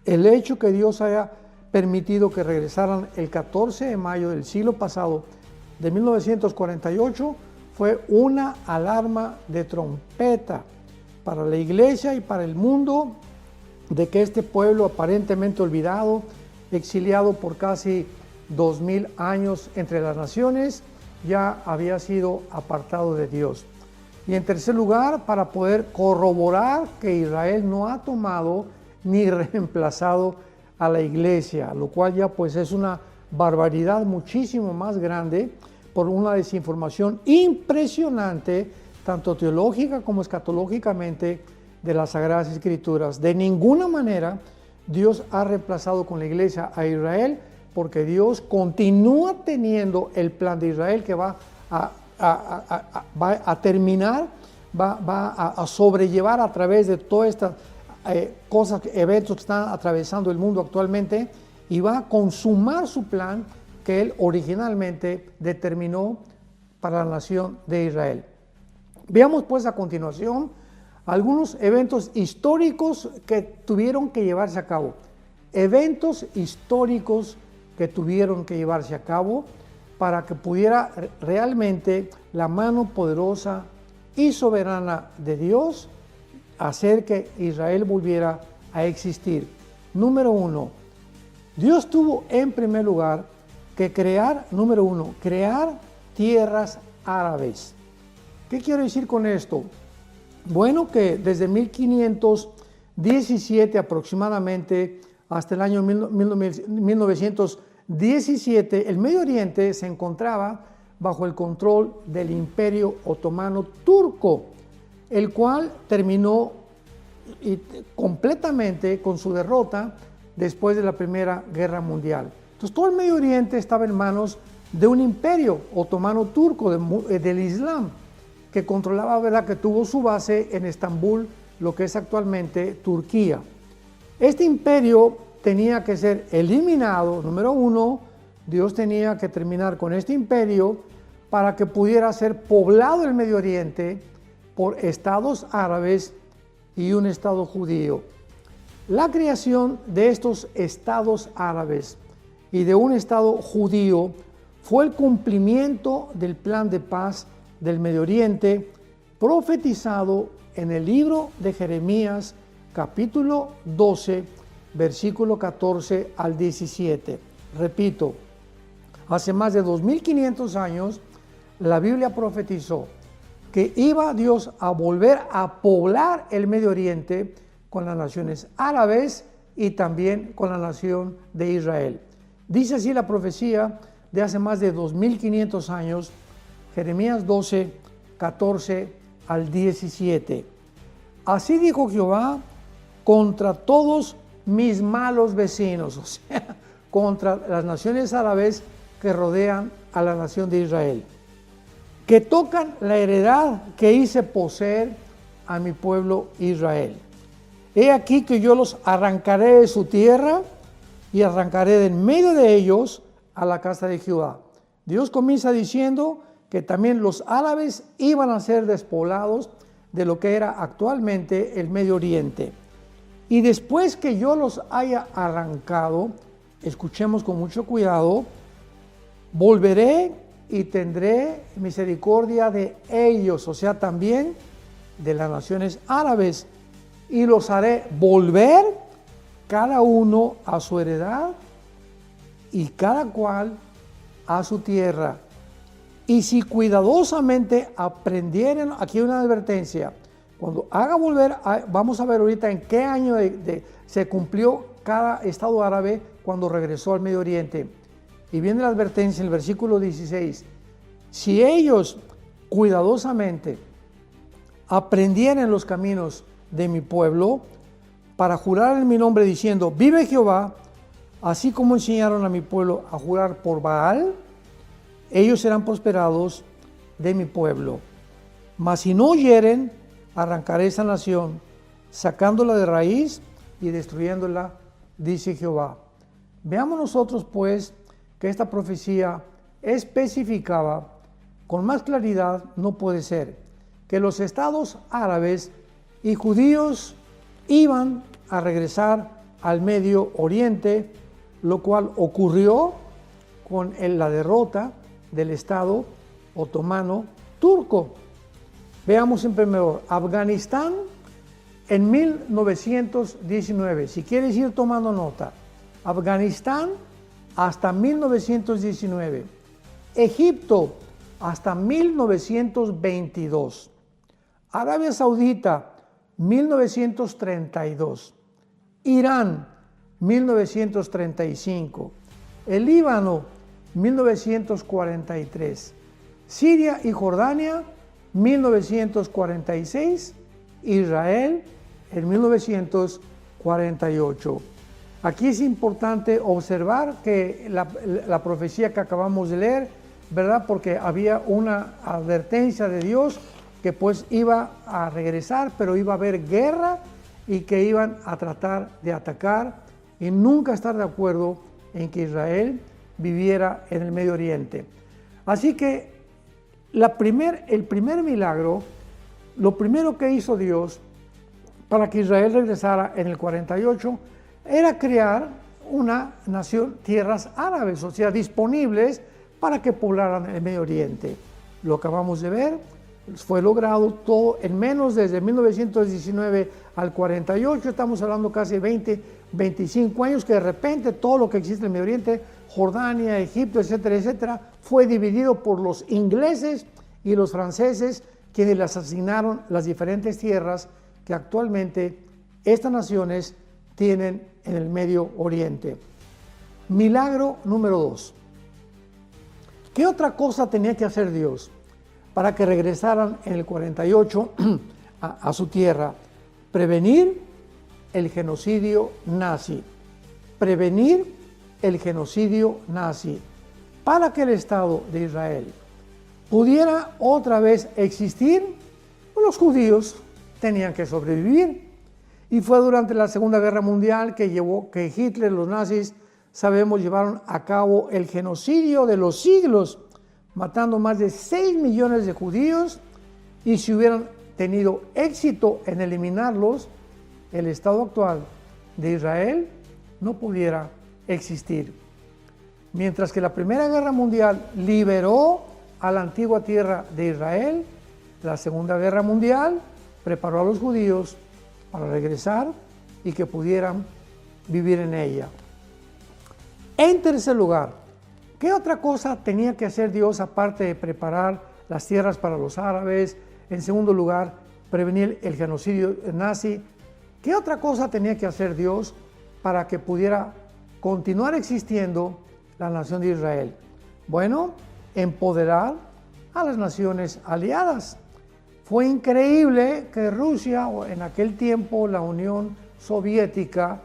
El hecho que Dios haya permitido que regresaran el 14 de mayo del siglo pasado de 1948 fue una alarma de trompeta para la iglesia y para el mundo de que este pueblo aparentemente olvidado, exiliado por casi 2000 años entre las naciones, ya había sido apartado de Dios. Y en tercer lugar, para poder corroborar que Israel no ha tomado ni reemplazado a la iglesia, lo cual ya pues es una barbaridad muchísimo más grande por una desinformación impresionante, tanto teológica como escatológicamente, de las Sagradas Escrituras. De ninguna manera Dios ha reemplazado con la iglesia a Israel, porque Dios continúa teniendo el plan de Israel que va a terminar, va a sobrellevar a través de todas estas cosas, eventos que están atravesando el mundo actualmente, y va a consumar su plan que Él originalmente determinó para la nación de Israel. Veamos pues a continuación algunos eventos históricos que tuvieron que llevarse a cabo. Eventos históricos que tuvieron que llevarse a cabo para que pudiera realmente la mano poderosa y soberana de Dios hacer que Israel volviera a existir. Número uno, Dios tuvo en primer lugar que crear tierras árabes. ¿Qué quiero decir con esto? Bueno, que desde 1517 aproximadamente hasta el año 1917, el Medio Oriente se encontraba bajo el control del Imperio Otomano Turco, el cual terminó completamente con su derrota después de la Primera Guerra Mundial. Entonces todo el Medio Oriente estaba en manos de un imperio otomano turco del Islam, que controlaba, ¿verdad?, que tuvo su base en Estambul, lo que es actualmente Turquía. Este imperio tenía que ser eliminado. Número uno, Dios tenía que terminar con este imperio para que pudiera ser poblado el Medio Oriente por estados árabes y un estado judío. La creación de estos estados árabes y de un estado judío fue el cumplimiento del plan de paz del Medio Oriente profetizado en el libro de Jeremías, capítulo 12, versículo 14 al 17. Repito, hace más de 2500 años la Biblia profetizó que iba Dios a volver a poblar el Medio Oriente con las naciones árabes y también con la nación de Israel. Dice así la profecía de hace más de 2500 años, Jeremías 12, 14 al 17. Así dijo Jehová contra todos mis malos vecinos, o sea, contra las naciones árabes que rodean a la nación de Israel, que tocan la heredad que hice poseer a mi pueblo Israel. He aquí que yo los arrancaré de su tierra y arrancaré de en medio de ellos a la casa de Jehová. Dios comienza diciendo que también los árabes iban a ser despoblados de lo que era actualmente el Medio Oriente. Y después que yo los haya arrancado, escuchemos con mucho cuidado, volveré y tendré misericordia de ellos, o sea, también de las naciones árabes, y los haré volver cada uno a su heredad y cada cual a su tierra. Y si cuidadosamente aprendieren, aquí hay una advertencia, cuando haga volver, vamos a ver ahorita en qué año se cumplió cada estado árabe cuando regresó al Medio Oriente. Y viene la advertencia en el versículo 16. Si ellos cuidadosamente aprendieran los caminos de mi pueblo para jurar en mi nombre diciendo, vive Jehová, así como enseñaron a mi pueblo a jurar por Baal, ellos serán prosperados de mi pueblo. Mas si no oyeren, arrancaré esa nación, sacándola de raíz y destruyéndola, dice Jehová. Veamos nosotros pues que esta profecía especificaba con más claridad, no puede ser, que los estados árabes y judíos iban a regresar al Medio Oriente, lo cual ocurrió con la derrota del Estado otomano turco. Veamos en primer lugar, Afganistán en 1919, si quieres ir tomando nota, Afganistán hasta 1919, Egipto hasta 1922, Arabia Saudita 1932, Irán 1935, el Líbano 1943, Siria y Jordania 1946, Israel en 1948. Aquí es importante observar que la profecía que acabamos de leer, ¿verdad? Porque había una advertencia de Dios que pues iba a regresar, pero iba a haber guerra y que iban a tratar de atacar y nunca estar de acuerdo en que Israel viviera en el Medio Oriente. Así que el primer milagro, lo primero que hizo Dios para que Israel regresara en el 48, era crear una nación, tierras árabes, o sea, disponibles para que poblaran el Medio Oriente. Lo acabamos de ver, fue logrado todo en menos desde 1919 al 48, estamos hablando casi 25 años, que de repente todo lo que existe en el Medio Oriente, Jordania, Egipto, etcétera, etcétera, fue dividido por los ingleses y los franceses, quienes les asignaron las diferentes tierras que actualmente estas naciones tienen en el Medio Oriente. Milagro número 2. ¿Qué otra cosa tenía que hacer Dios para que regresaran en el 48 a su tierra? Prevenir el genocidio nazi. Prevenir el genocidio nazi para que el Estado de Israel pudiera otra vez existir. Los judíos tenían que sobrevivir. Y fue durante la Segunda Guerra Mundial que Hitler, los nazis, sabemos, llevaron a cabo el genocidio de los siglos, matando más de 6 millones de judíos, y si hubieran tenido éxito en eliminarlos, el Estado actual de Israel no pudiera existir. Mientras que la Primera Guerra Mundial liberó a la antigua tierra de Israel, la Segunda Guerra Mundial preparó a los judíos para regresar y que pudieran vivir en ella. En tercer lugar, ¿qué otra cosa tenía que hacer Dios aparte de preparar las tierras para los árabes? En segundo lugar, prevenir el genocidio nazi. ¿Qué otra cosa tenía que hacer Dios para que pudiera continuar existiendo la nación de Israel? Bueno, empoderar a las naciones aliadas. Fue increíble que Rusia, o en aquel tiempo la Unión Soviética,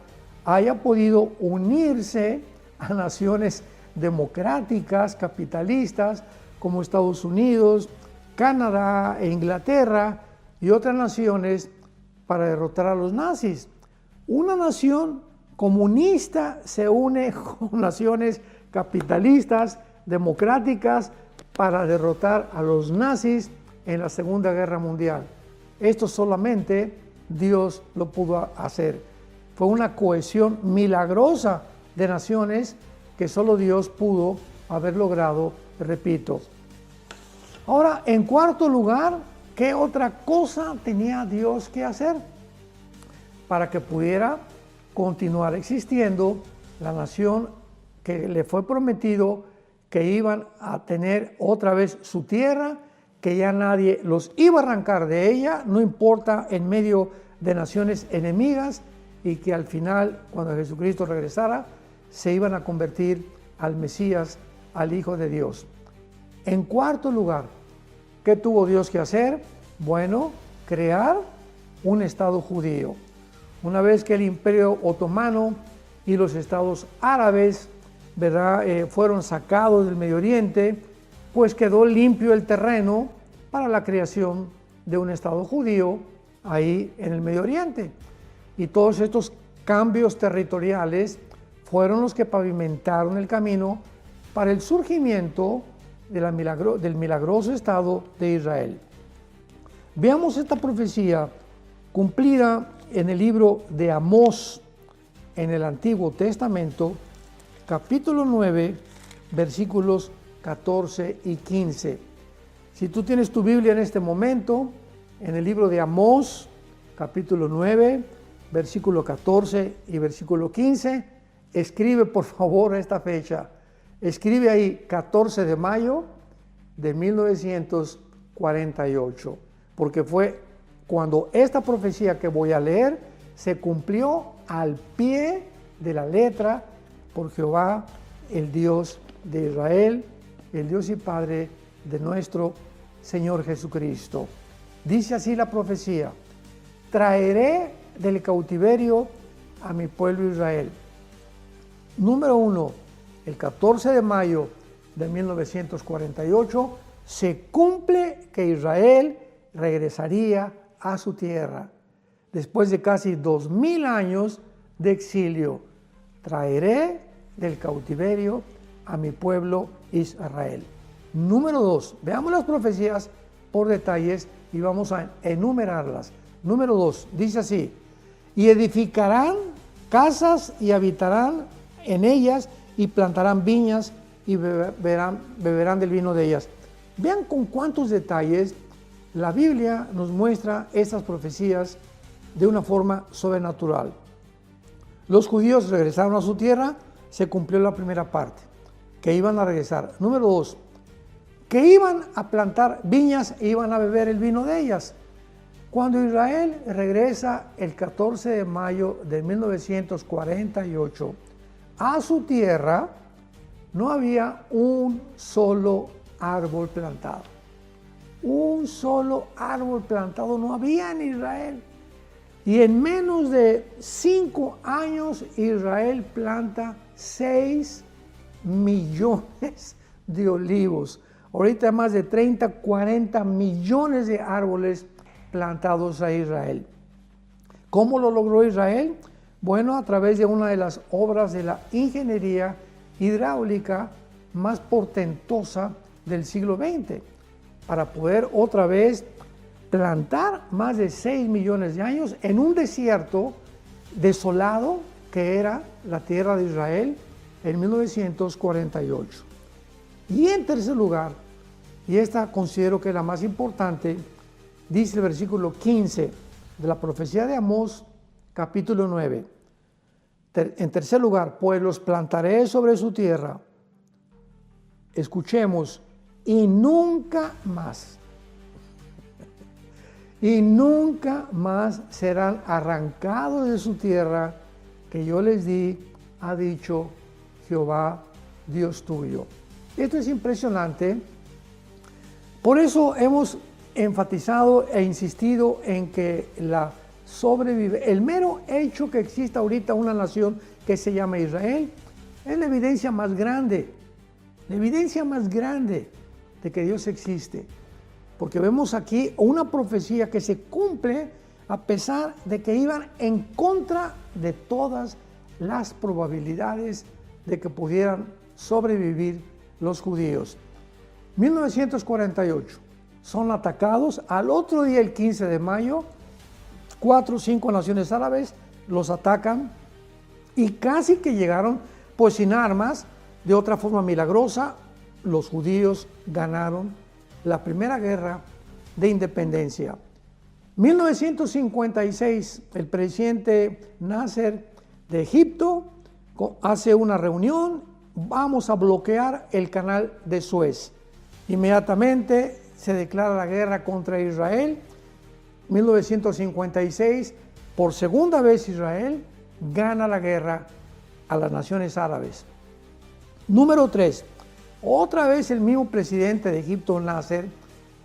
haya podido unirse a naciones democráticas, capitalistas, como Estados Unidos, Canadá e Inglaterra y otras naciones para derrotar a los nazis. Una nación comunista se une con naciones capitalistas, democráticas, para derrotar a los nazis en la Segunda Guerra Mundial. Esto solamente Dios lo pudo hacer. Fue una cohesión milagrosa de naciones que solo Dios pudo haber logrado, repito. Ahora, en cuarto lugar, ¿qué otra cosa tenía Dios que hacer para que pudiera continuar existiendo la nación que le fue prometido que iban a tener otra vez su tierra, que ya nadie los iba a arrancar de ella, no importa en medio de naciones enemigas, y que al final, cuando Jesucristo regresara, se iban a convertir al Mesías, al Hijo de Dios? En cuarto lugar, ¿qué tuvo Dios que hacer? Bueno, crear un Estado judío. Una vez que el Imperio Otomano y los estados árabes, ¿verdad?, fueron sacados del Medio Oriente, pues quedó limpio el terreno para la creación de un Estado judío ahí en el Medio Oriente. Y todos estos cambios territoriales fueron los que pavimentaron el camino para el surgimiento del milagroso Estado de Israel. Veamos esta profecía cumplida en el libro de Amós, en el Antiguo Testamento, capítulo 9, versículos 14 y 15. Si tú tienes tu Biblia en este momento, en el libro de Amós, capítulo 9, versículo 14 y versículo 15, escribe por favor esta fecha. Escribe ahí 14 de mayo de 1948, porque fue cuando esta profecía que voy a leer se cumplió al pie de la letra por Jehová, el Dios de Israel, el Dios y Padre de nuestro Señor Jesucristo. Dice así la profecía: traeré del cautiverio a mi pueblo Israel. Número 1, el 14 de mayo de 1948 se cumple que Israel regresaría a su tierra. Después de casi 2000 años de exilio, traeré del cautiverio a mi pueblo Israel. Número 2, veamos las profecías por detalles y vamos a enumerarlas. Número 2, dice así: y edificarán casas y habitarán en ellas y plantarán viñas y beberán del vino de ellas. Vean con cuántos detalles la Biblia nos muestra estas profecías de una forma sobrenatural. Los judíos regresaron a su tierra, se cumplió la primera parte, que iban a regresar. Número 2, que iban a plantar viñas e iban a beber el vino de ellas. Cuando Israel regresa el 14 de mayo de 1948 a su tierra, no había un solo árbol plantado. Un solo árbol plantado no había en Israel. Y en menos de 5 años Israel planta 6 millones de olivos. Ahorita más de 30, 40 millones de árboles plantados a Israel. ¿Cómo lo logró Israel? Bueno, a través de una de las obras de la ingeniería hidráulica más portentosa del siglo XX, para poder otra vez plantar más de 6 millones de años en un desierto desolado que era la tierra de Israel en 1948. Y en tercer lugar, y esta considero que es la más importante, dice el versículo 15 de la profecía de Amós, capítulo 9. En tercer lugar, pues los plantaré sobre su tierra. Escuchemos, y nunca más. Y nunca más serán arrancados de su tierra que yo les di, ha dicho Jehová, Dios tuyo. Esto es impresionante. Por eso hemos enfatizado e insistido en que el mero hecho que exista ahorita una nación que se llama Israel es la evidencia más grande de que Dios existe. Porque vemos aquí una profecía que se cumple a pesar de que iban en contra de todas las probabilidades de que pudieran sobrevivir los judíos. 1948, son atacados. Al otro día, el 15 de mayo, 4 o 5 naciones árabes los atacan y casi que llegaron pues sin armas. De otra forma milagrosa, los judíos ganaron la primera guerra de independencia. 1956, el presidente Nasser de Egipto hace una reunión: vamos a bloquear el canal de Suez. Inmediatamente se declara la guerra contra Israel. 1956, por segunda vez Israel gana la guerra a las naciones árabes. Número 3, otra vez el mismo presidente de Egipto, Nasser,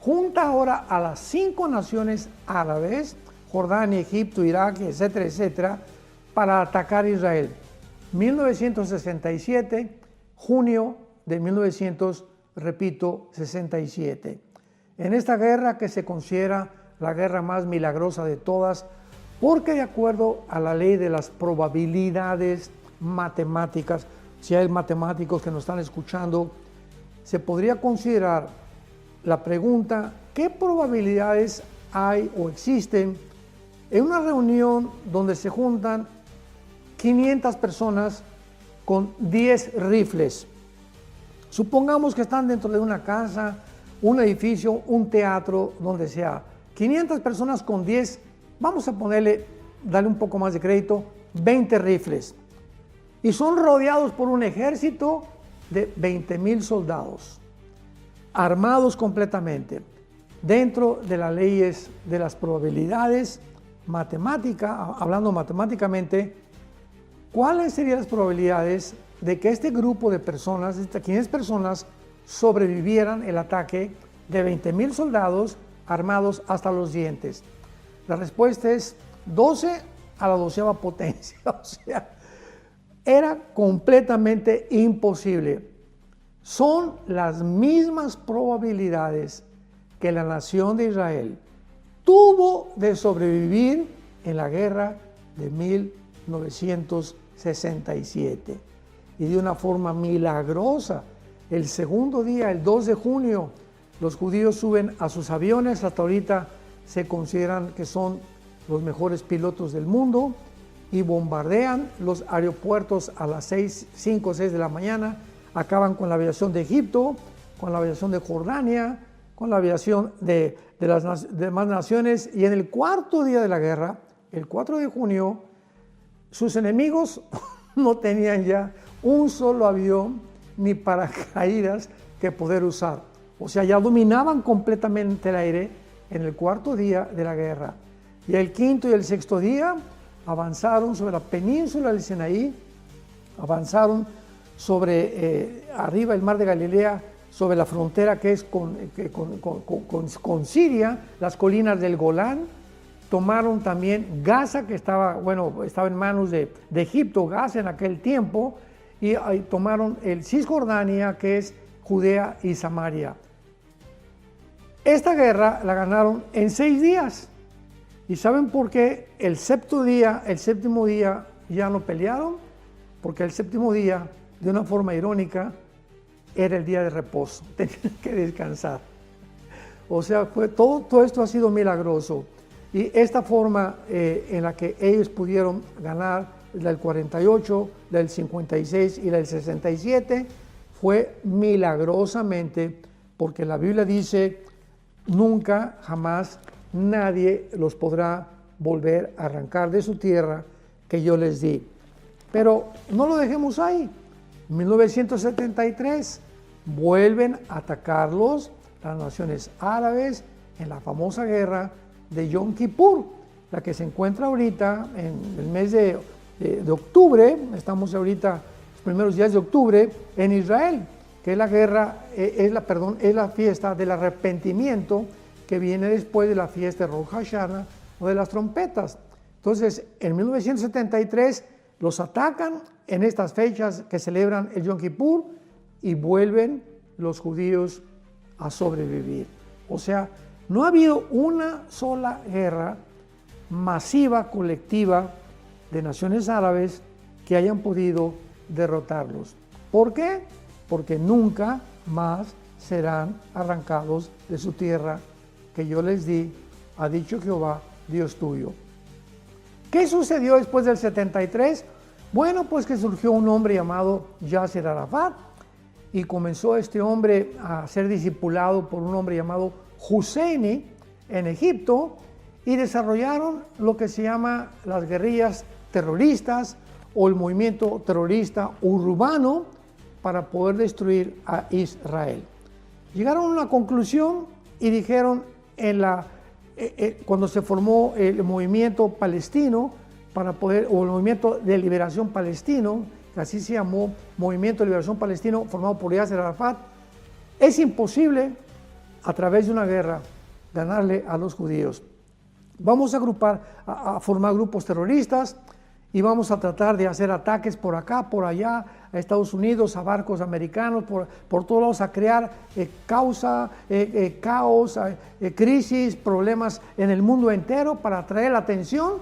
junta ahora a las 5 naciones árabes, Jordania, Egipto, Irak, etcétera, etcétera, para atacar a Israel. 1967, junio de 1967. En esta guerra, que se considera la guerra más milagrosa de todas, porque de acuerdo a la ley de las probabilidades matemáticas, si hay matemáticos que nos están escuchando, se podría considerar la pregunta: ¿qué probabilidades hay o existen en una reunión donde se juntan 500 personas con 10 rifles? Supongamos que están dentro de una casa, un edificio, un teatro, donde sea. 500 personas con 10, vamos a darle un poco más de crédito, 20 rifles. Y son rodeados por un ejército de 20,000 soldados, armados completamente. Dentro de las leyes de las probabilidades matemáticas, hablando matemáticamente, ¿cuáles serían las probabilidades de que este grupo de personas, estas 500 personas, sobrevivieran el ataque de 20,000 soldados armados hasta los dientes? La respuesta es 12 a la 12ª potencia. O sea, era completamente imposible. Son las mismas probabilidades que la nación de Israel tuvo de sobrevivir en la guerra de 1967. Y de una forma milagrosa, el segundo día, el 2 de junio, los judíos suben a sus aviones. Hasta ahorita se consideran que son los mejores pilotos del mundo y bombardean los aeropuertos a las 5 o 6 de la mañana. Acaban con la aviación de Egipto, con la aviación de Jordania, con la aviación de las demás naciones. Y en el cuarto día de la guerra, el 4 de junio, sus enemigos no tenían ya un solo avión ni paracaídas que poder usar. O sea, ya dominaban completamente el aire en el cuarto día de la guerra. Y el quinto y el sexto día avanzaron sobre la península del Sinaí, avanzaron sobre arriba el mar de Galilea, sobre la frontera que es con Siria, las colinas del Golán. Tomaron también Gaza, que estaba en manos de Egipto, Gaza en aquel tiempo, y tomaron el Cisjordania, que es Judea y Samaria. Esta guerra la ganaron en 6 días. ¿Y saben por qué el séptimo día ya no pelearon? Porque el séptimo día, de una forma irónica, era el día de reposo, tenían que descansar. O sea, todo esto ha sido milagroso. Y esta forma en la que ellos pudieron ganar, la del 48, la del 56 y la del 67, fue milagrosamente, porque la Biblia dice, nunca, jamás, nadie los podrá volver a arrancar de su tierra que yo les di. Pero no lo dejemos ahí. En 1973 vuelven a atacarlos las naciones árabes en la famosa guerra de Yom Kippur, la que se encuentra ahorita en el mes de octubre. Estamos ahorita los primeros días de octubre en Israel, que es la guerra, es la fiesta del arrepentimiento que viene después de la fiesta de Rosh Hashanah o de las trompetas. Entonces, en 1973 los atacan en estas fechas que celebran el Yom Kippur y vuelven los judíos a sobrevivir. O sea, no ha habido una sola guerra masiva, colectiva, de naciones árabes que hayan podido derrotarlos. ¿Por qué? Porque nunca más serán arrancados de su tierra que yo les di, ha dicho Jehová, Dios tuyo. ¿Qué sucedió después del 73? Bueno, pues que surgió un hombre llamado Yasser Arafat y comenzó este hombre a ser discipulado por un hombre llamado Husseini en Egipto y desarrollaron lo que se llama las guerrillas terroristas o el movimiento terrorista urbano para poder destruir a Israel. Llegaron a una conclusión y dijeron cuando se formó el movimiento palestino o el movimiento de liberación palestino, que así se llamó, Movimiento de Liberación Palestino, formado por Yasser Arafat, es imposible a través de una guerra ganarle a los judíos. Vamos a formar grupos terroristas y vamos a tratar de hacer ataques por acá, por allá, a Estados Unidos, a barcos americanos, por todos lados, a crear caos, crisis, problemas en el mundo entero para atraer la atención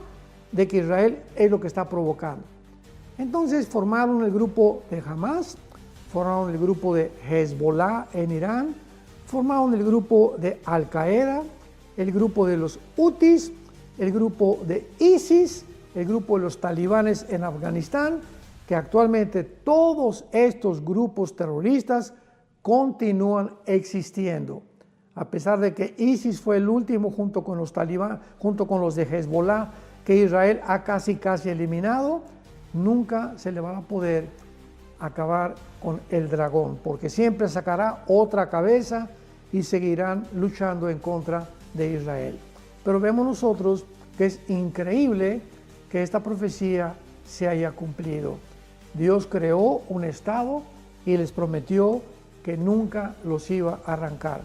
de que Israel es lo que está provocando. Entonces formaron el grupo de Hamas, formaron el grupo de Hezbollah en Irán, formaron el grupo de Al-Qaeda, el grupo de los Hutis, el grupo de ISIS, el grupo de los talibanes en Afganistán, que actualmente todos estos grupos terroristas continúan existiendo. A pesar de que ISIS fue el último junto con los talibanes, junto con los de Hezbollah, que Israel ha casi eliminado, nunca se le va a poder acabar con el dragón, porque siempre sacará otra cabeza y seguirán luchando en contra de Israel. Pero vemos nosotros que es increíble que esta profecía se haya cumplido. Dios creó un estado y les prometió que nunca los iba a arrancar.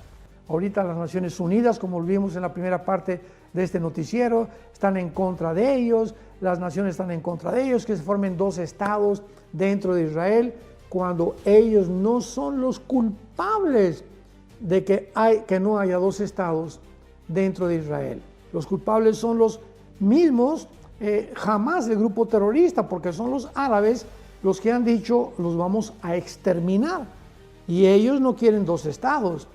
Ahorita las Naciones Unidas, como vimos en la primera parte de este noticiero están en contra de ellos, las naciones están en contra de ellos, que se formen 2 estados dentro de Israel, cuando ellos no son los culpables de que no haya 2 estados dentro de Israel. Los culpables son los mismos, jamás el grupo terrorista, porque son los árabes los que han dicho los vamos a exterminar, y ellos no quieren 2 estados.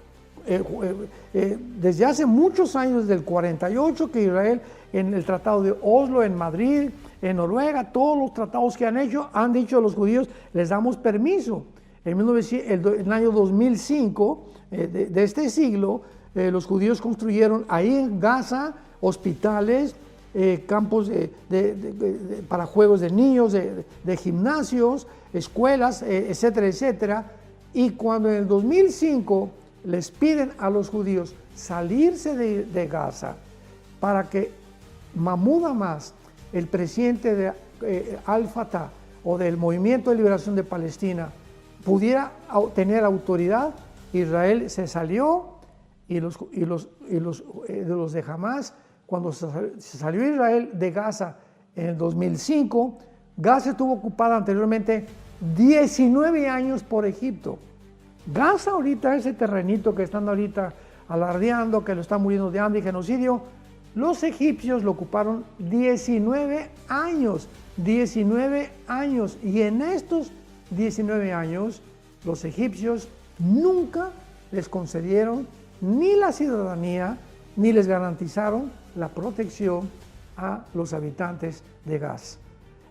Desde hace muchos años, desde el 48, que Israel, en el Tratado de Oslo, en Madrid, en Noruega, todos los tratados que han hecho, han dicho a los judíos, les damos permiso. En el año 2005 de este siglo, los judíos construyeron ahí en Gaza hospitales, campos para juegos de niños, de gimnasios, escuelas, etcétera, etcétera. Y cuando en el 2005 les piden a los judíos salirse de Gaza para que Mahmoud Abbas, el presidente de Al-Fatah o del Movimiento de Liberación de Palestina, pudiera tener autoridad, Israel se salió, y los de Hamas, cuando se salió Israel de Gaza en el 2005, Gaza estuvo ocupada anteriormente 19 años por Egipto. Gaza ahorita, ese terrenito que están ahorita alardeando, que lo están muriendo de hambre y genocidio, los egipcios lo ocuparon 19 años, y en estos 19 años los egipcios nunca les concedieron ni la ciudadanía, ni les garantizaron la protección a los habitantes de Gaza.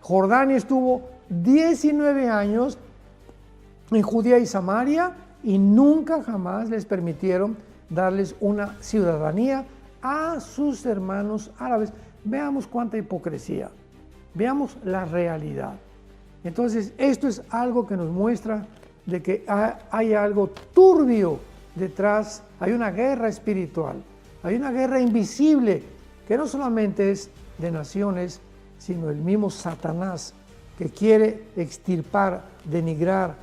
Jordania estuvo 19 años en Judea y Samaria y nunca jamás les permitieron darles una ciudadanía a sus hermanos árabes. Veamos cuánta hipocresía, veamos la realidad. Entonces, esto es algo que nos muestra de que hay algo turbio detrás, hay una guerra espiritual, hay una guerra invisible que no solamente es de naciones, sino el mismo Satanás que quiere extirpar, denigrar,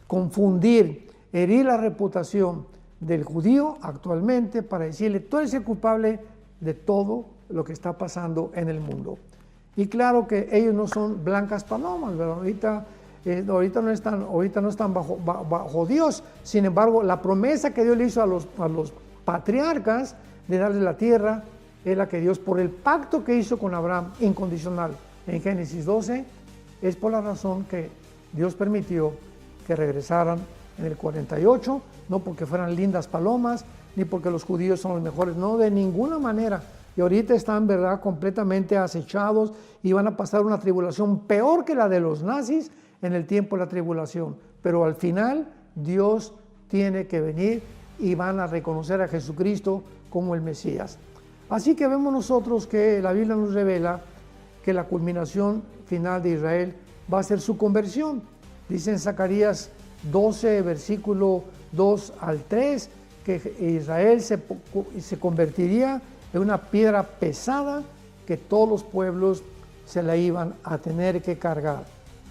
confundir, herir la reputación del judío actualmente para decirle, tú eres el culpable de todo lo que está pasando en el mundo. Y claro que ellos no son blancas palomas, ¿verdad? Ahorita no están bajo Dios. Sin embargo, la promesa que Dios le hizo a los patriarcas de darles la tierra es la que Dios, por el pacto que hizo con Abraham incondicional en Génesis 12, es por la razón que Dios permitió que regresaran en el 48, no porque fueran lindas palomas, ni porque los judíos son los mejores, no, de ninguna manera. Y ahorita están, ¿verdad?, completamente acechados y van a pasar una tribulación peor que la de los nazis en el tiempo de la tribulación. Pero al final Dios tiene que venir y van a reconocer a Jesucristo como el Mesías. Así que vemos nosotros que la Biblia nos revela que la culminación final de Israel va a ser su conversión. Dice en Zacarías 12, versículo 2 al 3, que Israel se convertiría en una piedra pesada que todos los pueblos se la iban a tener que cargar.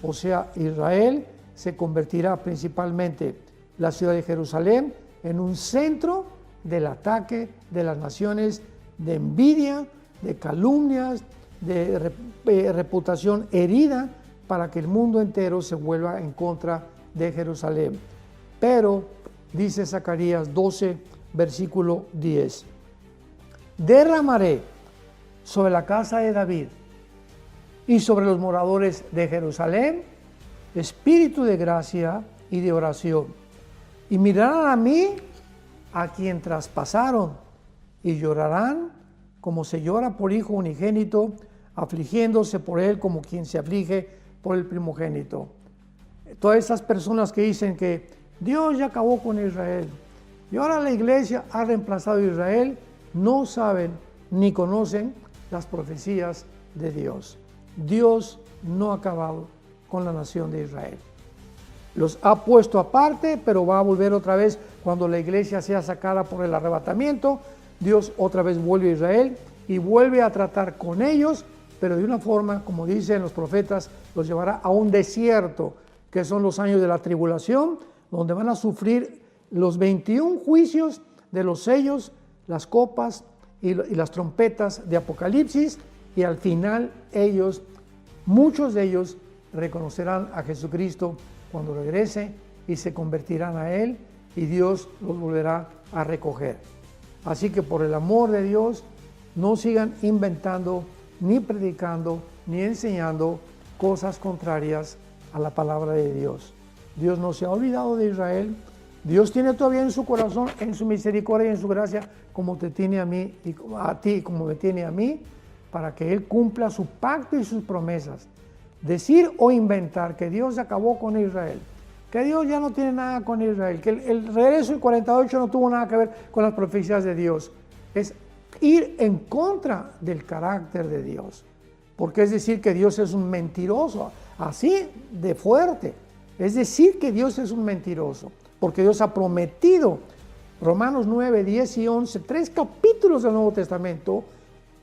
O sea, Israel se convertirá principalmente, la ciudad de Jerusalén, en un centro del ataque de las naciones, de envidia, de calumnias, de reputación herida, para que el mundo entero se vuelva en contra de Jerusalén. Pero, dice Zacarías 12, versículo 10, derramaré sobre la casa de David y sobre los moradores de Jerusalén espíritu de gracia y de oración, y mirarán a mí, a quien traspasaron, y llorarán como se llora por hijo unigénito, afligiéndose por él como quien se aflige por el primogénito. Todas esas personas que dicen que Dios ya acabó con Israel y ahora la iglesia ha reemplazado a Israel, no saben ni conocen las profecías de Dios. Dios no ha acabado con la nación de Israel. Los ha puesto aparte, pero va a volver otra vez cuando la iglesia sea sacada por el arrebatamiento. Dios otra vez vuelve a Israel y vuelve a tratar con ellos, pero de una forma, como dicen los profetas, los llevará a un desierto, que son los años de la tribulación, donde van a sufrir los 21 juicios de los sellos, las copas y las trompetas de Apocalipsis, y al final ellos, muchos de ellos, reconocerán a Jesucristo cuando regrese y se convertirán a Él, y Dios los volverá a recoger. Así que por el amor de Dios, no sigan inventando, ni predicando, ni enseñando cosas contrarias a la palabra de Dios. Dios no se ha olvidado de Israel. Dios tiene todavía en su corazón, en su misericordia y en su gracia, como te tiene a mí y a ti, como me tiene a mí, para que Él cumpla su pacto y sus promesas. Decir o inventar que Dios acabó con Israel, que Dios ya no tiene nada con Israel, que el regreso del 48 no tuvo nada que ver con las profecías de Dios, es ir en contra del carácter de Dios, porque es decir que Dios es un mentiroso, así de fuerte, es decir que Dios es un mentiroso, porque Dios ha prometido, Romanos 9, 10 y 11, 3 capítulos del Nuevo Testamento,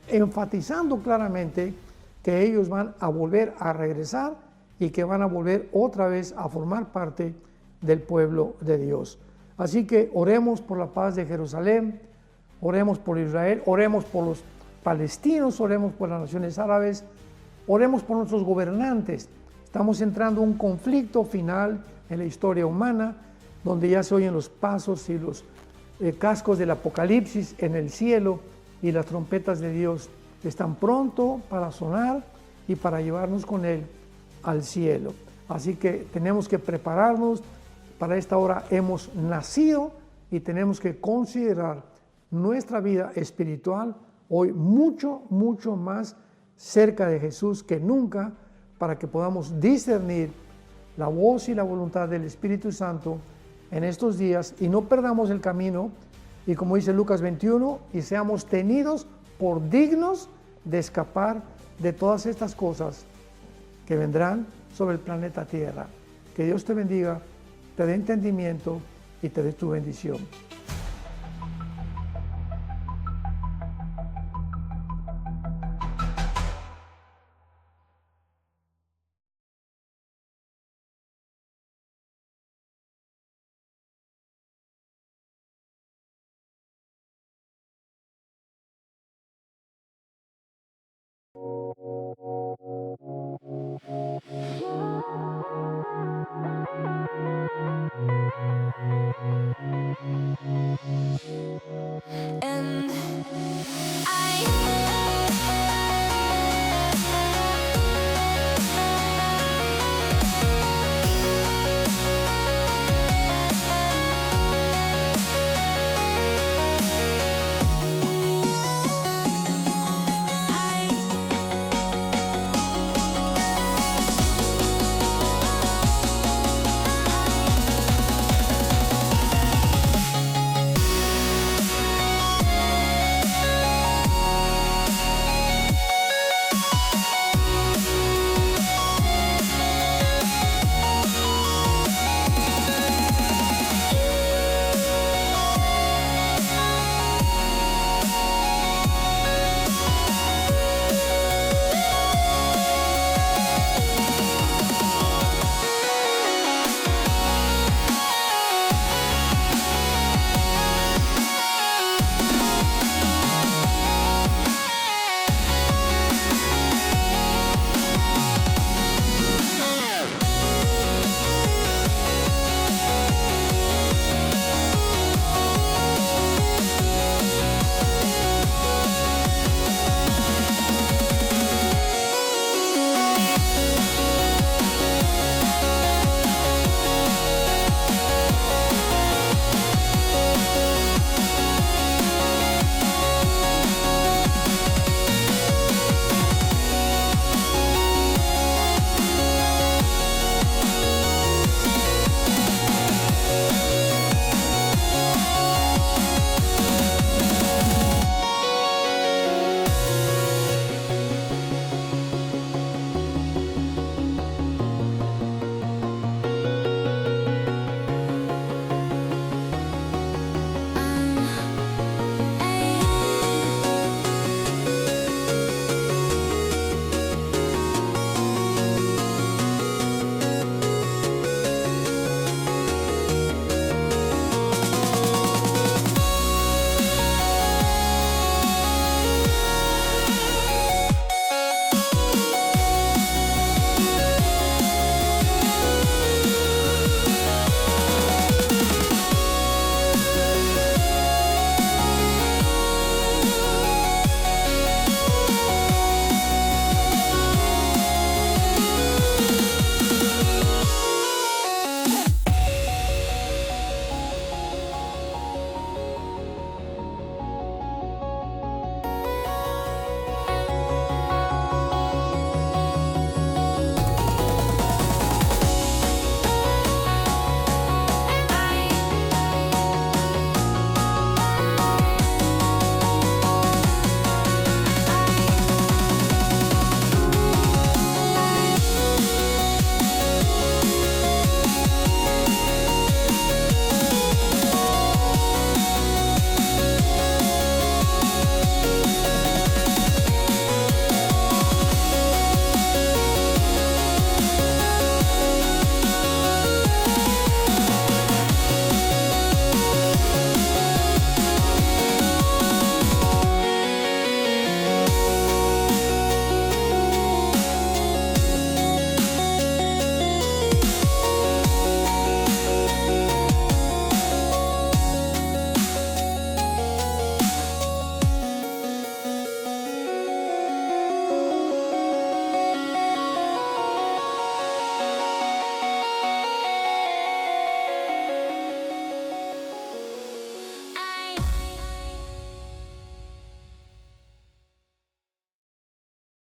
enfatizando claramente que ellos van a volver a regresar y que van a volver otra vez a formar parte del pueblo de Dios. Así que oremos por la paz de Jerusalén, oremos por Israel, oremos por los palestinos, oremos por las naciones árabes, oremos por nuestros gobernantes. Estamos entrando en un conflicto final en la historia humana, donde ya se oyen los pasos y los cascos del Apocalipsis en el cielo, y las trompetas de Dios están pronto para sonar y para llevarnos con Él al cielo. Así que tenemos que prepararnos para esta hora. Hemos nacido y tenemos que considerar nuestra vida espiritual hoy mucho, mucho más cerca de Jesús que nunca, para que podamos discernir la voz y la voluntad del Espíritu Santo en estos días y no perdamos el camino, y como dice Lucas 21, y seamos tenidos por dignos de escapar de todas estas cosas que vendrán sobre el planeta Tierra. Que Dios te bendiga, te dé entendimiento y te dé tu bendición.